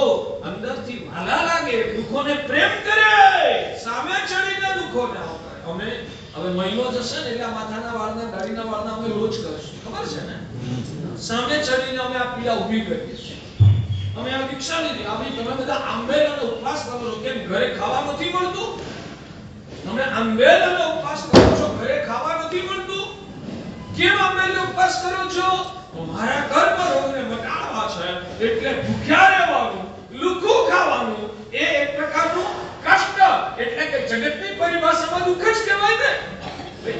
Speaker 1: અંદરથી વાલા લાગે, દુઃખોને પ્રેમ કરે, સામે ચડીને દુઃખોને આવકારે. અમે હવે મહિનો જશે ને એટલે માથાના વાળના દાઢીના વાળના અમે રોજ કરશું, ખબર છે ને? સામે ચડીને અમે આ પીડા ઊભી કરીએ છીએ. અમે આ દીક્ષા લીધી. અમે તમે બધા આંબેલ અને ઉપવાસ કરો છો કેમ? ઘરે ખાવા નથી મળતું? તમે આંબેલ અને ઉપવાસ કરો છો, ઘરે ખાવા નથી મળતું? કેમ આંબેલ અને ઉપવાસ કરો છો? તો મારા કર્મ રોગને મટાડવા છે એટલે ભૂખ્યા રહેવાનું, લુખું ખાવાનું એ એક પ્રકારનું કષ્ટ એટલે કે જગતની પરિભાષામાં દુઃખ જ કહેવાય ને.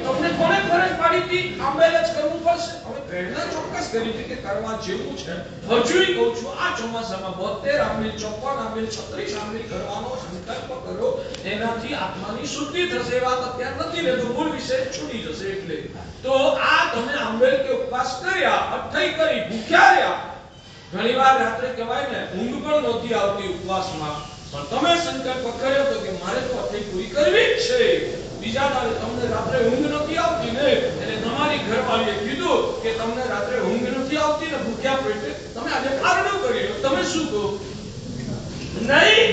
Speaker 1: તમને કોણે ફરજ પાડી હતી આંબેલ જ કરવું પડશે? હવે પ્રેરણા ચોક્કસ કરી હતી કે કરવા જેવું છે. હજુય કહું છું આ ચોમાસામાં 72 આંબેલ, 54 આંબેલ, 36 આંબેલ કરવાનો સંકલ્પ કરો. એનાથી આત્માની શુદ્ધિ થશે. વાત અત્યારે નથી લેતો, મૂળ વિષય છૂટી જશે એટલે. તો આ તમે આંબેલ કે ઉપવાસ કર્યા, અઠ્ઠઈ કરી, ભૂખ્યા રહ્યા. ઘણીવાર રાત્રે કહેવાય ને ઊંઘ પણ નહોતી આવતી ઉપવાસમાં. પણ તમે સંકલ્પ કર્યો તો કે મારે તો અઠી પૂરી કરવી જ છે, બીજા દાડે તમને રાત્રે ઊંઘ નથી આવતી ને, એટલે તમારી ઘરવાળીએ કીધું કે તમને રાત્રે ઊંઘ નથી આવતી ને, ભૂખ્યા પેટે તમે આજે કારણો કરી લો. તમે શું કહો? નહીં,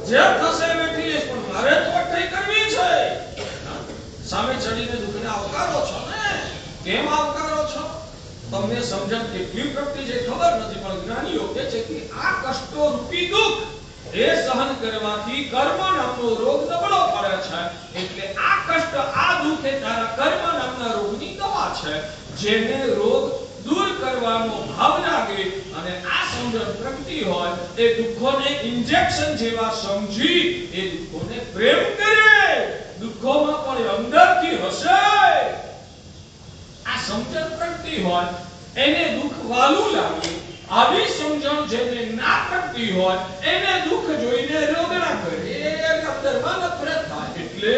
Speaker 1: જે થશે બેઠી લઈશ, પણ મારે તો અઠી કરવી છે. સામે ચડીને દુઃખને આવકારો છો ને? કેમ આવકારો છો? તમને સમજણ કેટલી પ્રગટી છે ખબર નથી, પણ જ્ઞાનીઓ કહે છે કે આ કષ્ટો રૂપી દુઃખ એ સહન કરવાથી કર્મ નામનો રોગ નબળો પડે છે. એટલે આ કષ્ટ, આ દુઃખ એ તારા કર્મ નામના રોગની દવા છે. જેને રોગ દૂર કરવાનો ભાવ લાગે અને આ સમજણ પ્રગટી હોય, એ દુઃખોને ઇન્જેક્શન જેવા સમજી એ દુઃખોને પ્રેમ કરે, દુઃખોમાં પણ અંદરથી હસે. આ સમજણ પ્રગટી હોય એને દુઃખ વાલું લાગે. આવી સમજણ જેને ના પ્રગટી હોય એને દુઃખ જોઈને રોદણા કરે, અંદરમાં નફરત થાય. એટલે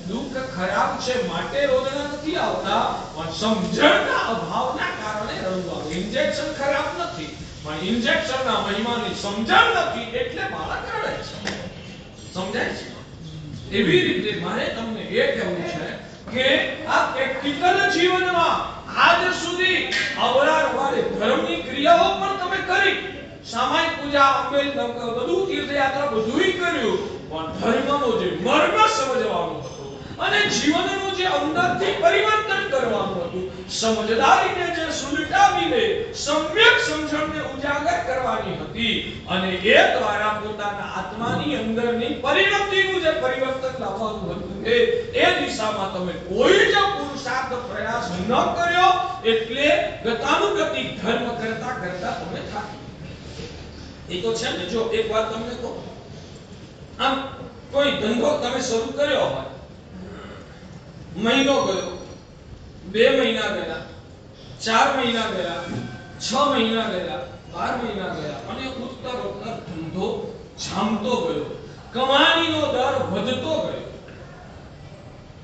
Speaker 1: દુઃખ ખરાબ છે માટે રોદણા નથી આવતા, પણ સમજણના અભાવના કારણે રડવું આવે. ઇન્જેક્શન ખરાબ નથી, પણ ઇન્જેક્શનના મહિમાની સમજણ નથી એટલે બાળક રડે છે. સમજાય છે? એવી રીતે મારે તમને એ કહેવું છે કે આ પ્રેક્ટિકલ જીવનમાં આજ સુધી અવરારવારે ધર્મની ક્રિયાઓ પણ તમે કરી, સામાયિક પૂજા, અંબેલ, બધું તીર્થયાત્રા બધુંય કર્યું, પણ ધર્મનો જે મર્મ સમજવાનો હતો અને જીવનનું જે અંદરથી પરિવર્તન કરવાનું હતું, સમજદારીને જે સુલટાવીને સમ્યક સમજણને ઉજાગર કરવાની હતી, અને એ દ્વારા પોતાના આત્માની અંદરની પરિણતિનું જે પરિવર્તન લાવવાનું હતું, એ દિશામાં તમે કોઈ જ પુરુષાર્થ પ્રયાસ ન કર્યો, એટલે ગતાનુગતિક ધર્મ કરતા કરતા તમે થાકી. એ તો છે ને, જો એક વાત તમને કહું, આમ કોઈ ધંધો તમે શરૂ કર્યો હોય, મહિનો ગયો, 2 મહિના ગયા, 4 મહિના ગયા, 6 મહિના ગયા, 12 મહિના ગયા, અને ઉત્તરોત્તર ધંધો જામતો ગયો, કમાણીનો દર વધતો ગયો.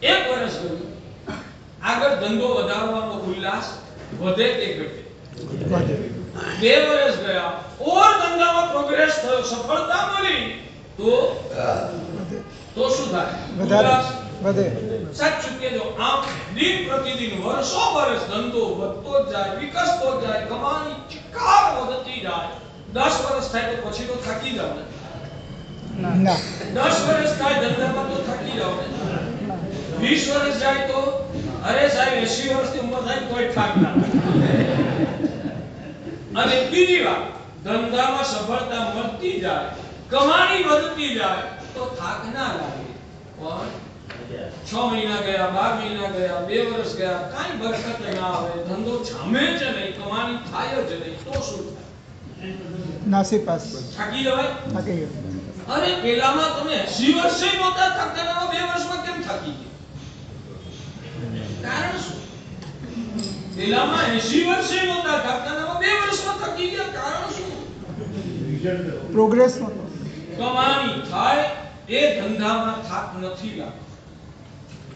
Speaker 1: 1 વર્ષ ગયું, આગળ ધંધો વધારવાનો ઉલ્લાસ વધે કે ઘટે? 2 વર્ષ ગયા, ઓર ધંધામાં પ્રોગ્રેસ થયો, સફળતા મળી, તો શું થાય? ઉલ્લાસ વધે. સાચું કહેજો, આમ દિન પ્રતિદિન, વર્ષો વર્ષ ધંધો વધતો જ જાય, વિકસતો જ જાય, કમાણી ચિકાર વધતી જાય. 10 વર્ષ થાય તો પછી તો થાકી જાવ ને? ના. 10 વર્ષ થાય ધંધામાં તો થાકી જાવ ને? 20 વર્ષ જાય તો અરે સાહેબ 80 વર્ષની ઉંમર થાય તોય થાક ના લાગે. અને બીજી વાત, ધંધામાં સફળતા મળતી જાય, કમાણી વધતી જાય તો થાક ના લાગે. પણ 6 મહિના ગયા, 12 મહિના ગયા, 2 વર્ષ ગયા, કાઈ બરકત ના આવે, ધંધો જામે જ નહીં, કમાણી થાય જ નહીં, તો શું થાય?
Speaker 2: નાસીપાસ.
Speaker 1: થાકી જવાય.
Speaker 2: થાકી ગયો.
Speaker 1: અરે પેલામાં તમે 80 વર્ષે નહોતા થાકતા, 2 વર્ષમાં કેમ થાકી ગયા? કારણ શું? પેલામાં 80 વર્ષે નહોતા થાકતા, 2 વર્ષમાં થાકી ગયા, કારણ શું?
Speaker 2: પ્રોગ્રેસ નહોતો.
Speaker 1: કમાણી થાય એ ધંધામાં થાક નથી લાગતો.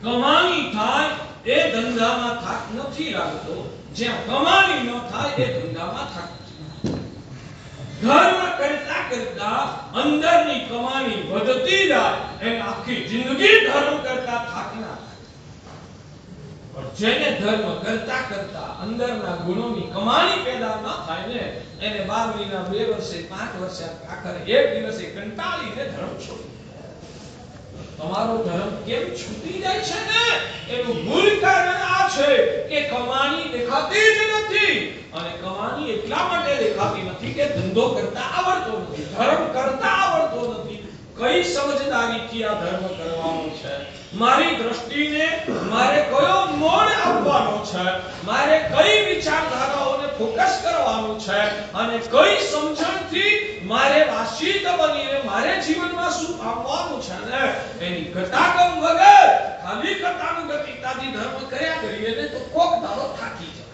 Speaker 1: કમાણી થાય એ ધંધામાં થાક નથી લાગતો. જ્યાં કમાણી ન થાય એ ધંધામાં થાક. ધર્મ કરતા કરતા અંદરની કમાણી વધતી જાય, એ આખી જિંદગી ધર્મ કરતા થાક ના થાય. પણ જેને ધર્મ કરતા કરતા અંદરના ગુણોની કમાણી પેદા ન થાય ને, એને 12 મહિના, 2 વર્ષે, 5 વર્ષે, આખરે 1 દિવસે કંટાળીને ધર્મ છોડી. તમારો ધર્મ કેમ છૂટી જાય છે ને, એનું મૂળ કારણ આ છે કે કમાણી દેખાતી જ નથી. અને કમાણી એટલા માટે દેખાતી નથી કે ધંધો કરતા આવડતો નથી, ધર્મ કરતા આવડતો નથી. કઈ સમજદારીથી આ ધર્મ કરવાનો છે, મારી દ્રષ્ટિને મારે કયો મોડ આપવાનો છે, મારે કઈ વિચારધારાઓને ફોકસ કરવાનું છે, અને કઈ સમજણથી મારે વાસિત બનીને મારે જીવનમાં શું આપવાનું છે ને, એની ગતાગમ વગર ખાલી ગતાનુગતિકતાથી ધર્મ કર્યા કરીએ ને તો કોક દાડો થાકી જાય.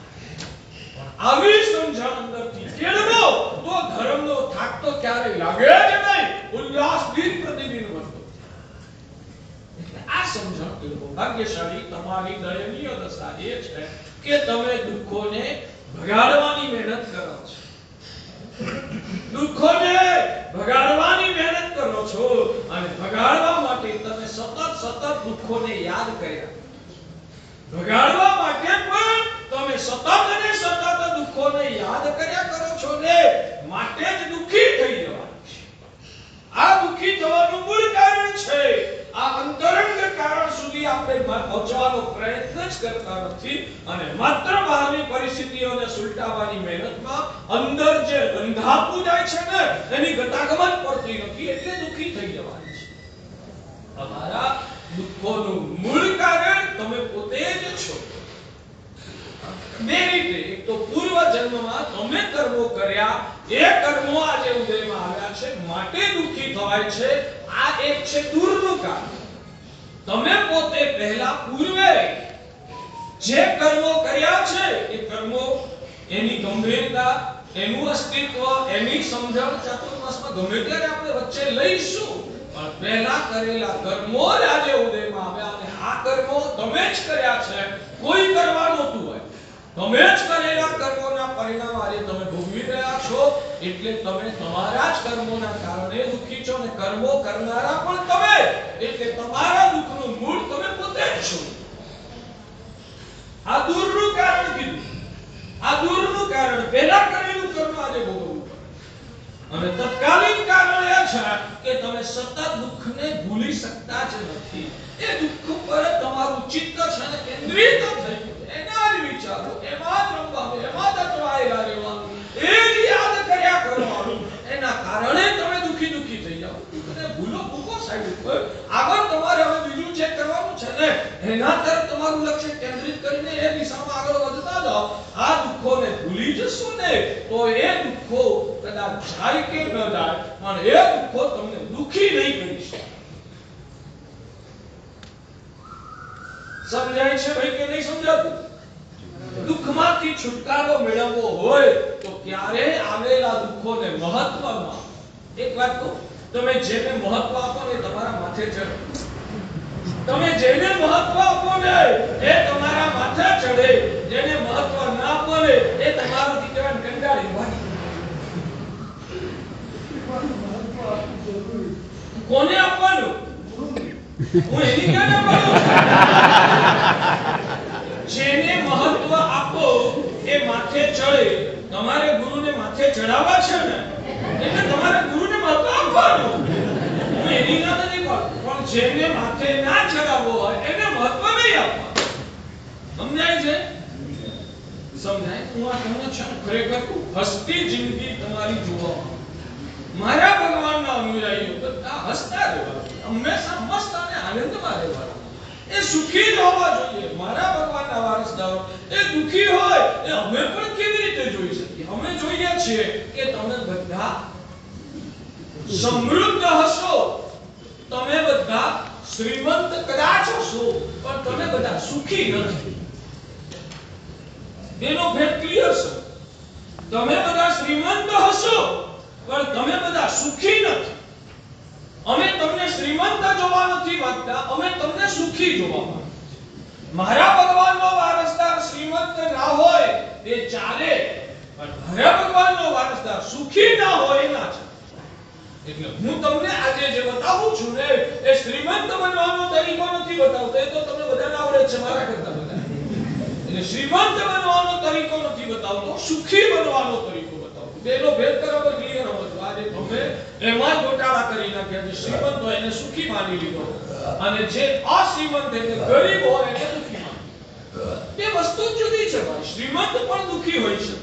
Speaker 1: આવી સમજણ અંદરથી કેળવો તો ધર્મનો થાક તો ક્યારે લાગે જ નહીં, ઉલ્લાસ દિન પ્રતિદિન વધતો. આ સમજણ કેળવો. ભાગ્યશાળી તમારી દયનીય દશા એ છે કે તમે દુઃખોને ભગાડવાની મહેનત કરો છો. દુઃખોને ભગાડવાની મહેનત કરો સતત દુઃખોને યાદ કર્યા. ભગાડવા માટે પણ તમે સતત અને સતત દુઃખોને યાદ કર્યા કરો છો ને, માટે જ દુઃખી થઈ જવાનું છે. આ દુઃખી થવાનું મૂળ કારણ છે. આ અંતરંગ કારણ સુધી આપણે પહોંચવાનો પ્રયત્ન જ કરતા નથી અને માત્ર બહારની પરિસ્થિતિઓને સુલટાવવાની મહેનતમાં અંદર જે રંધાપું જાય છે ને એની ગતાગમન પડતી નથી, એટલે દુઃખી થઈ જવાનું છે. તમારા દુઃખોનું મૂળ કારણ તમે પોતે જ છો. બે રીતે, એક તો પૂર્વ જન્મમાં તમે કર્મો કર્યા, એ કર્મો આજે ઉદયમાં આવ્યા છે માટે દુઃખી થવાય છે. આ એક છે દૂરનું કારણ. તમે પોતે પહેલા પૂર્વે જે કર્મો કર્યા છે એ કર્મો, એની ગંભીરતા, એનું અસ્તિત્વ, એની સમજણ ચાતુર્માસમાં ગમે ત્યારે આપણે વચ્ચે લઈશું. પણ પહેલા કરેલા કર્મો જ આજે ઉદયમાં આવ્યા અને આ કર્મો તમે જ કર્યા છે. કોઈ કરવા નહોતું હોય. તમે જ કરેલા કર્મોના પરિણામ આજે તમે ભોગવી રહ્યા છો. એટલે તમે તમારા જ કર્મોના કારણે દુઃખી છો અને કર્મો કરનારા પણ તમે. એટલે તમારા દુઃખનું મૂળ તમે પોતે જ છો. આ દૂરનું કારણ કીધું. આ દૂરનું કારણ, પહેલા કરેલું કર્મ આજે ભોગવવું પડે. અને તત્કાલીન કારણ એ છે કે તમે સતત દુઃખને ભૂલી શકતા જ નથી. એ દુઃખ પર તમારું ચિત્ત છે ને કેન્દ્રિત થઈ ગયું. એના જ વિચારો, એમાં જ રમવાનું, એમાં જ અટવાયેલા રહેવાનું, એ જ યાદ કર્યા કરવાનું. એના કારણે તમે દુઃખી થઈ જાઓ. અને ભૂલો મૂકો સાઈડ ઉપર. આગળ તમારે હવે બીજું ચેક કરવાનું છે ને, એના તરફ તમારું લક્ષ્ય કેન્દ્રિત કરીને એ દિશામાં આગળ વધતા જાઓ. આ દુઃખોને ભૂલી જશો ને તો એ દુઃખો કદાચ જાય કે ન જાય, પણ એ દુઃખો તમને દુઃખી નહીં કરી શકે. સમજાય છે ભાઈ કે નહીં સમજાતું? દુઃખમાંથી છુટકારો મેળવવો હોય તો ક્યારે આવેલા દુઃખોને મહત્વમાં, એક વાત કહું, તમે જેને મહત્વ આપો ને તમારા માથે ચડે. તમે જેને મહત્વ આપો ને એ તમારા માથે ચડે. જેને મહત્વ ના આપો ને એ તમારાથી કહેવાય કંટાળી વાળી. કોને આપવાનું? હું એની ક્યાં આપવાનું? જેને મહત્વ આપો એ માથે ચડે. તમારે ગુરુને માથે ચડાવવા છે ને, એટલે તમારે ગુરુને મહત્વ આપવાનું. હું એની ના નથી કહું, પણ જેને માથે ના ચડાવવો હોય એને મહત્વ નહીં આપવાનું. સમજાય છે? સમજાય? હું આ તમને છે ખરેખર હસતી જિંદગી તમારી જોવા. મારા ભગવાનના અનુયાયીઓ બધા હસતા રહેવા, હંમેશા મસ્ત અને આનંદમાં રહેવા. એ સુખી જ હોવા જોઈએ. મારા ભગવાનના વારસદારો એ દુખી હોય એ અમે પણ કેવી રીતે જોઈ શકીએ? અમે જોઈએ છીએ કે તમે બધા સમૃદ્ધ હશો, તમે બધા શ્રીમંત કદાચ હશો, પણ તમે બધા સુખી નથી. એનો ભેદ ક્લિયર છે. તમે બધા શ્રીમંત હશો પણ તમે બધા સુખી નથી. અમે તમને શ્રીમંત જોવા નથી માંગતા, અમે તમને સુખી જોવા માંગીએ. મારા ભગવાનનો વારસદાર શ્રીમંત ના હોય એ ચાલે, પણ મારા ભગવાનનો વારસદાર સુખી ના હોય એ ના ચાલે. એટલે હું તમને આજે જે બતાવું છું ને એ શ્રીમંત બનવાનો તરીકો નથી બતાવતો. એ તો તમને બધાને આવડે છે મારા કરતા બધા. એટલે શ્રીમંત બનવાનો તરીકો નથી બતાવતો, સુખી બનવાનો તરીકો બતાવતો. બેનો ભેદ બરાબર ક્લિયર હોવો જોઈએ. આજે તમે એમાં ગોટાળા કરી નાખ્યા. જે શ્રીમંત હોય એને સુખી માની લીધો અને જે અશ્રીમંત એટલે ગરીબ હોય એને દુખી માની. બે વસ્તુ જુદી છે ભાઈ. શ્રીમંત પણ દુખી હોય છે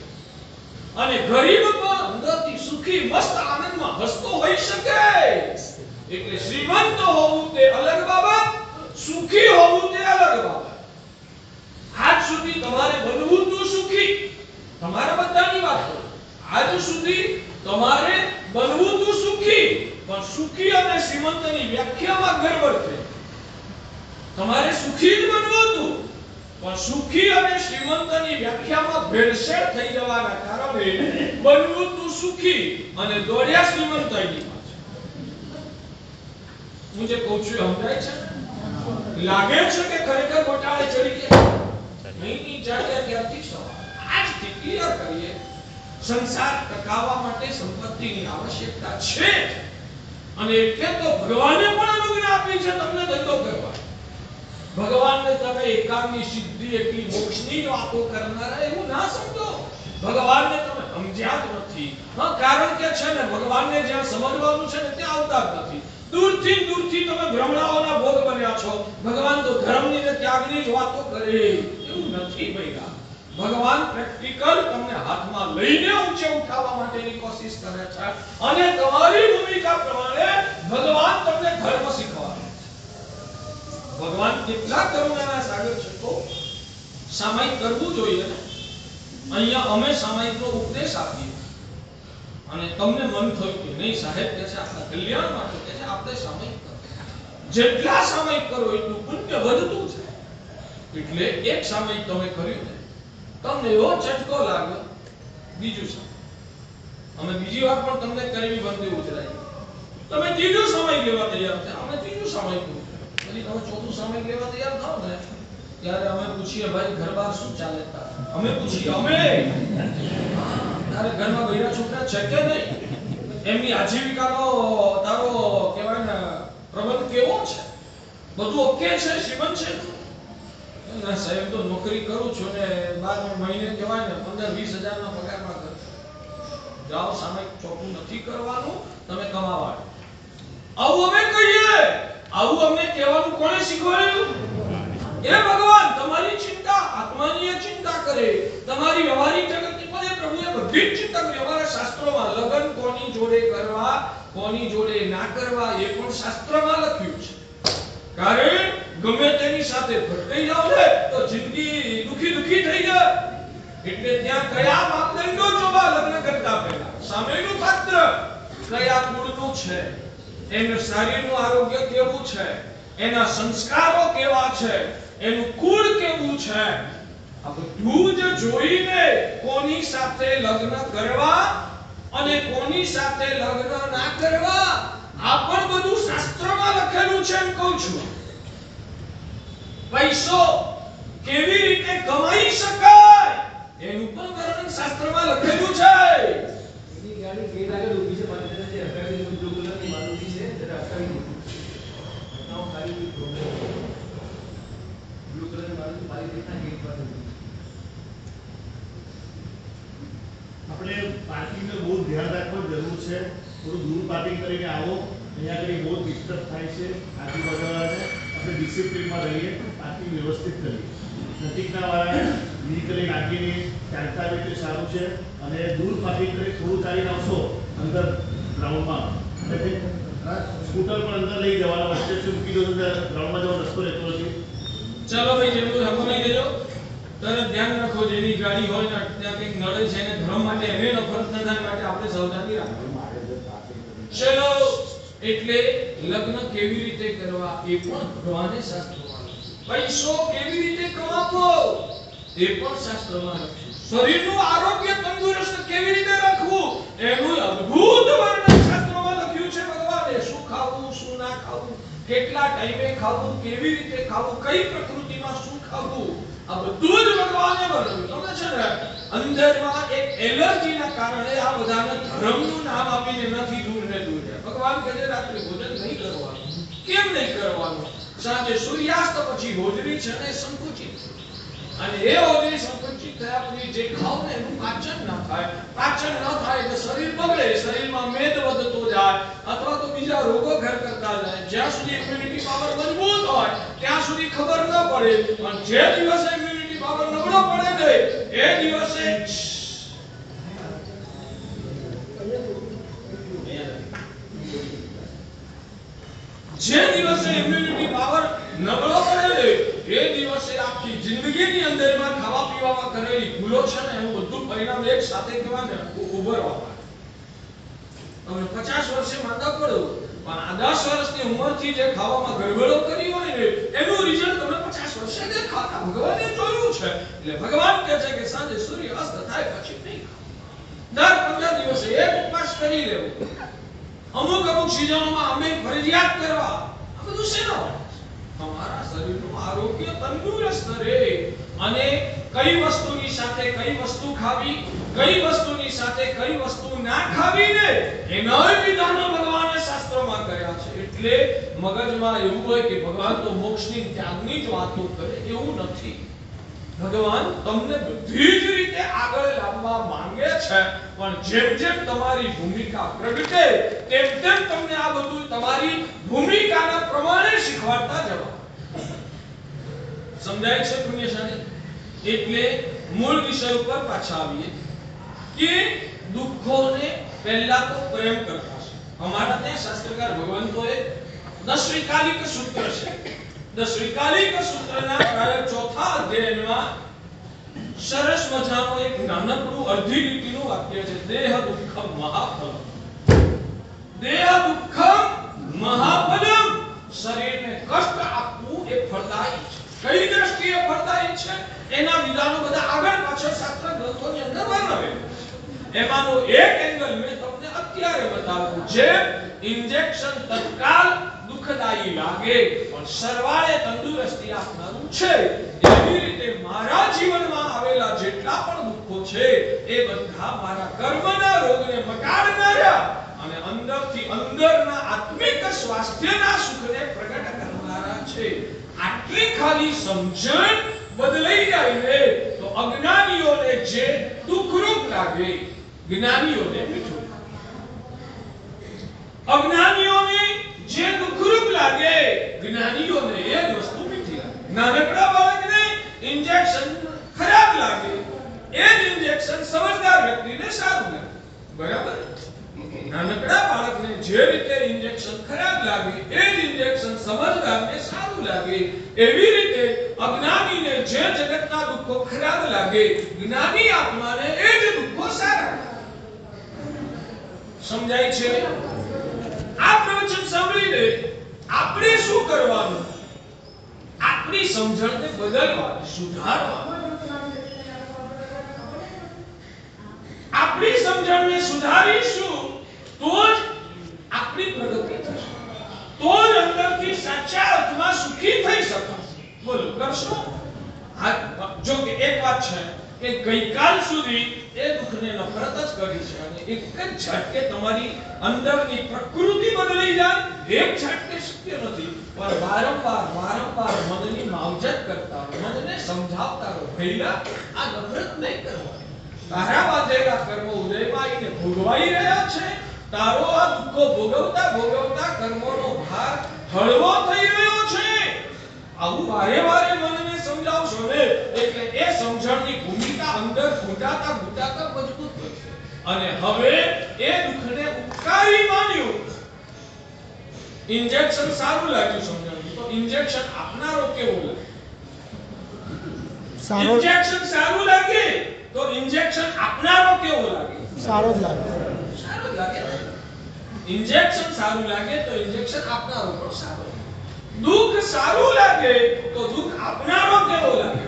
Speaker 1: અને ગરીબ પણ અંદરથી સુખી મસ્ત આનંદમાં હસતો હોઈ શકે. એટલે શ્રીમંત હોવું તે અલગ બાબત, સુખી હોવું તે અલગ બાબત. આજ સુધી તમારે બનવું તું સુખી. તમારા બધાની વાત કરું. આજ સુધી તમારે બનવું તું સુખી, પણ સુખી અને શ્રીમંતની વ્યાખ્યામાં ગડબડ થઈ. તમારે સુખી જ બનવું તું, પણ સુખી અને શ્રીમંતની વ્યાખ્યામાં ભેળસેળ થઈ જવાના કારણે બનવું તું સુખી અને દોડ્યા શ્રીમંતની પાછળ. હું જે કહું છું સમજાય છે? લાગે છે કે ખરેખર ગોટાળે ચડી ગયા? નહીં જાગ્યા ત્યારથી સવાલ. આજથી ક્લિયર કરીએ. સંસાર ટકાવવા માટે સંપત્તિની આવશ્યકતા છે અને એટલે તો ભગવાને પણ અનુજ્ઞા આપી છે તમને ધંધો કરવા. ભગવાનને તમે એકાંગની સિદ્ધિ એકલી મોક્ષની વાતો કરનારા એવું ના સમજો. ભગવાનને તમે સમજ્યા જ નથી. હા, કારણ કે છે ને ભગવાનને જ્યાં સમજવાનું છે ને ત્યાં આવતા જ નથી. દૂરથી તમે ભ્રમણાઓના ભોગ બન્યા છો. ભગવાન તો ધર્મની ને ત્યાગની જ વાતો કરે એવું નથી ભઈલા. ભગવાન પ્રેક્ટિકલ તમને હાથમાં લઈને ઊંચે ઉઠાવવા માટેની કોશિશ કરે છે અને તમારી ભૂમિકા પ્રમાણે ભગવાન તમને ધર્મ શીખવાડે. ભગવાન કેટલા કરુણાના સાગર છે તો સામાયિક કરવું જોઈએ ને. અહીંયા અમે સામાયિકનો ઉપદેશ આપીએ અને તમને મન થયું કે નહીં સાહેબ કે છે આપણા કલ્યાણ માટે કે છે આપણે સામાયિક કરો. જેટલા સામાયિક કરો એટલું પુણ્ય વધતું છે. એટલે એક સામાયિક તમે કર્યું ને તમને એવો ઝટકો લાગ્યો બીજું સામાયિક અમે બીજી વાર પણ તમને કરવી બંધી ઉતરાઈ. તમે ત્રીજું સામાયિક લેવા તૈયાર થયા. અમે ત્રીજું સામાયિક પછી તમે ચોથું સામાયિક લેવા તૈયાર થાવ ને ત્યારે અમે પૂછીએ ભાઈ ઘર-બાર શું ચાલે? અમે પૂછીએ અમે તારે ઘરમાં બૈરા છોકરા છે કે નહીં? એમની આજીવિકાનો તારો કહેવાય ને પ્રબંધ કેવો છે? બધું ઓકે છે? શ્રીમંત છે? ના સાહેબ તો નોકરી કરું છું ને 12 મહિને કહેવાય ને 15-20 હજારના પગારમાં કરું. જાઓ સામાયિક ચોખ્ખું નથી કરવાનું, તમે કમાવા. આવું અમે કહીએ. આવું અમને કહેવાનું કોણે શીખવાડ્યું? એ ભગવાન તમારી ચિંતા આત્માની ચિંતા કરે. તમારી વ્યવહારિક જગતની પણ પ્રભુએ બધી જ ચિંતા કરી. અમારા શાસ્ત્રોમાં લગ્ન કોની જોડે કરવા કોની જોડે ના કરવા એ પણ શાસ્ત્રમાં લખ્યું છે. કારણ ગમે તેની સાથે ભટકાઈ જાવ ને તો જિંદગી દુખી થઈ જાય. એટલે ત્યાં કયા માપદંડો જોવા લગ્ન કરતા પહેલા? સામેનું પાત્ર કયા ગુણનું છે, એનું શરીરનું આરોગ્ય કેવું છે, એના સંસ્કારો કેવા છે, એનું કુળ કેવું છે, આ બધું જ જોઈને કોની સાથે લગ્ન કરવા અને કોની સાથે લગ્ન ના કરવા આ પણ બધું શાસ્ત્રમાં લખેલું છે. એમ કહું છું. પૈસો કેવી રીતે કમાઈ શકાય એનું પણ વર્ણન શાસ્ત્રમાં લખેલું છે.
Speaker 6: એની ગાડી ગેટ આગળ ઊભી છે. મારી પાસે અકાડી બ્લુ કલરની મારુતિ છે. જરા અકાડી નાવ ખાલી પ્રોબ્લેમ બ્લુ કલરની મારુતિ મારી દેખના ગેટ પર
Speaker 4: આપણે પાર્કિંગનું બહુ ધ્યાન રાખવાની જરૂર છે. થોડું દૂર પાર્કિંગ કરીને આવો. અહીંયા આગળ બહુ ડિસ્ટર્બ થાય છે આજુબાજુવાળાને. આપણે ડિસિપ્લિનમાં રહીએ, પાર્કિંગ વ્યવસ્થિત કરીએ. નજીકના વાળાને વ્હીકલ નાખીને ચાલતા આવે તે સારું છે. અને દૂર પાર્કિંગ કરી થોડું ચાલીને આવશો અંદર ગ્રાઉન્ડમાં એટલે સ્કૂટર પણ અંદર લઈ જવાના વચ્ચે મૂકી દો તો ગ્રાઉન્ડમાં જવાનો રસ્તો રહેતો નથી.
Speaker 1: ચાલો ભાઈ જેવું સમજાઈ દેજો. તરત ધ્યાન રાખો જેની ગાડી હોય ને ત્યાં કંઈક નડે છે એને ધર્મ માટે એને નફરત ન થાય માટે આપણે સાવધાની રાખવી. ચલો એટલે લગ્ન કેવી રીતે કરવા એ પણ ભગવાને શાસ્ત્રમાં લખ્યું. પૈસો કેવી રીતે કમાવો એ પણ શાસ્ત્રમાં લખ્યું. શરીરનું આરોગ્ય તંદુરસ્ત કેવી રીતે રાખવું એનું અદ્ભુત વર્ણન શાસ્ત્રમાં લખ્યું છે. ભગવાને શું ખાવું શું ના ખાવું, કેટલા ટાઈમે ખાવું, કેવી રીતે ખાવું, કઈ પ્રકૃતિમાં શું ખાવું આ બધું જ ભગવાને વર્ણવ્યું. તમને છે ને અંદરમાં એક એલર્જીના કારણે આ બધાને ધર્મનું નામ આપીને નથી દૂર ને દૂર રહે. ભગવાન કહે છે રાત્રે ભોજન નહીં કરવાનું. કેમ નહીં કરવાનું? સાંજે સૂર્યાસ્ત પછી હોજરી છે ને સંકુચિત અને એ હોજરી સંકુચિત થયા પછી જે ખાવ ને એનું પાચન ન થાય. પાચન ન થાય એટલે શરીર બગડે, શરીરમાં મેદ વધતો જાય અથવા તો બીજા રોગો ઘર કરતા જાય. જ્યાં સુધી ઇમ્યુનિટી પાવર મજબૂત હોય ત્યાં સુધી ખબર ન પડે, પણ જે દિવસે ઇમ્યુનિટી પાવર નબળો પડે ને એ દિવસે ઇમ્યુનિટી પાવર નબળો પડે એ દિવસે આખી જિંદગીની અંદરમાં ખાવા પીવામાં કરેલી ભૂલો છે ને એનું બધું પરિણામ એક સાથે કહેવાય ને ઉભરવા માંડે. તમે 50 વર્ષે માંદા પડો પણ આ 10 વર્ષની ઉંમરથી જે ખાવામાં ગડબડો કરી હોય ને એનું રિઝલ્ટ તમે 50 વર્ષે દેખાતા. ભગવાને જોયું છે. એટલે ભગવાન કહે છે કે સાંજે સૂર્ય અસ્ત થાય પછી નહીં ખાવું. દર 15 દિવસે એક ઉપવાસ કરી લેવો. અમુક સિઝનોમાં અમે ફરજિયાત કરવા. આ બધું શેનો? તમારા શરીરનું આરોગ્ય તંદુરસ્ત રહે અને કઈ વસ્તુની સાથે કઈ વસ્તુ ખાવી, કઈ વસ્તુની સાથે કઈ વસ્તુ ના ખાવી ને એના વિધાનો ભગવાને શાસ્ત્રોમાં કર્યા છે. એટલે મગજમાં એવું હોય કે ભગવાન તો મોક્ષની ત્યાગની જ વાતો કરે, એવું નથી. ભગવાન તમને બધી જ રીતે આગળ લાવવા માંગે છે, પણ જેમ જેમ તમારી ભૂમિકા પ્રગટે તેમ તેમ તમને આ બધું તમારી ભૂમિકાના પ્રમાણે શીખવાડતા જવા. સમજાય છે પુણ્યશાળી? એટલે મૂળ વિષય ઉપર પાછા આવીએ કે દુઃખોને પહેલા તો પ્રેમ કરતા છે. અમારા ત્યાં શાસ્ત્રકાર ભગવંતોએ દશવિકાલિક સૂત્ર છે. દશવિકાલિક સૂત્રના પ્રાય ચોથા અધ્યાયમાં સરસ મજાનું એક નાનકડું અડધી લીટીનું વાક્ય છે. દેહ દુઃખમ મહાફલમ. દેહ દુઃખમ મહાફલમ. શરીરને કષ્ટ આપવું એ ફળદાયી છે. કઈ દ્રષ્ટિએ ફળદાયી છે એના વિધાનો બધા આગળ પાછળ શાસ્ત્ર ગ્રંથોની અંદર વર્ણવેલું છે. એમાંનો એક એંગલ મેં તમને અત્યારે બતાવ્યું છે. ઇન્જેક્શન તત્કાલ દુઃખદાયી લાગે પણ સરવાળે તંદુરસ્તી આપનારું છે. એવી રીતે મારા જીવનમાં આવેલા જેટલા પણ દુઃખો છે એ બધા મારા કર્મના રોગને મટાડનારા અને અંદરથી અંદરના આત્મિક સ્વાસ્થ્યના સુખને પ્રગટ કરનારા છે. આટલી ખાલી સમજણ બદલાઈ જાય ને તો અજ્ઞાનીઓને જે દુઃખરૂપ લાગે જ્ઞાનીઓને મીઠું લાગે. અજ્ઞાનીઓને જે દુઃખરૂપ લાગે જ્ઞાનીઓને એ જ વસ્તુ મીઠી લાગે. નાનકડા બાળકને ઇન્જેક્શન ખરાબ લાગે, એ જ ઇન્જેક્શન સમજદાર વ્યક્તિને સારું લાગે. બરાબર? નાનકડા બાળકને જે રીતે ઇન્જેક્શન ખરાબ લાગે એ જ ઇન્જેક્શન સમજદારને સારું લાગે. એવી રીતે અજ્ઞાનીને જે જગતના દુઃખો ખરાબ લાગે જ્ઞાની આત્માને એ જ દુઃખો સારા લાગે. સમજાય છે? આ પ્રવચન સાંભળીને આપણે શું કરવાનું? આપણી સમજણને બદલવાની, સુધારવાની. આપણી સમજણને સુધારીશું તો જ આપણી પ્રગતિ થશે, તો જ અંદરથી સાચા અર્થમાં સુખી થઈ શકાશે. બોલો, કરશો? જો કે એક વાત છે કે ગઈકાલ સુધી એ દુઃખને નફરત જ કરી છે અને એક જ ઝટકે તમારી અંદરની પ્રકૃતિ બદલાઈ જાય એક ઝટકે શક્ય નથી. પણ વારંવાર મનની માવજત કરતા રહો, મનને સમજાવતા રહો, ભૈલા આ નફરત નહીં કરવાની. તારા બાંધેલા કર્મો ઉદયમાં આવીને ભોગવાઈ રહ્યા છે. તારો આ દુઃખો ભોગવતા કર્મોનો ભાર હળવો થઈ રહ્યો છે. આવું વારે મનને સમજાવશો ને એટલે એ સમજણની ભૂમિકા અંદર ઘૂંટાતા મજબૂત બનશે. અને હવે એ દુઃખને ઉપકારી માન્યું. ઇન્જેક્શન સારું લાગ્યું સમજણનું, તો ઇન્જેક્શન આપનારો કેવો લાગે? ઇન્જેક્શન સારું લાગે તો ઇન્જેક્શન આપનારો કેવો લાગે?
Speaker 2: સારો જ લાગે.
Speaker 1: સારું લાગે. ઇન્જેક્શન સારું લાગે તો ઇન્જેક્શન આપનારો પણ સારો લાગે. દુઃખ સારું લાગે તો દુઃખ આપનારો કેવો લાગે?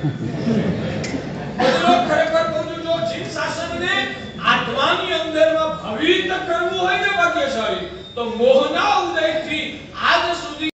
Speaker 1: બદલો ખરેખર કહું જો જીવ શાસનને આત્માની અંદરમાં ભવિત કરવું હોય ને ભાગ્યશાળી, તો મોહના ઉદયથી આજ સુધી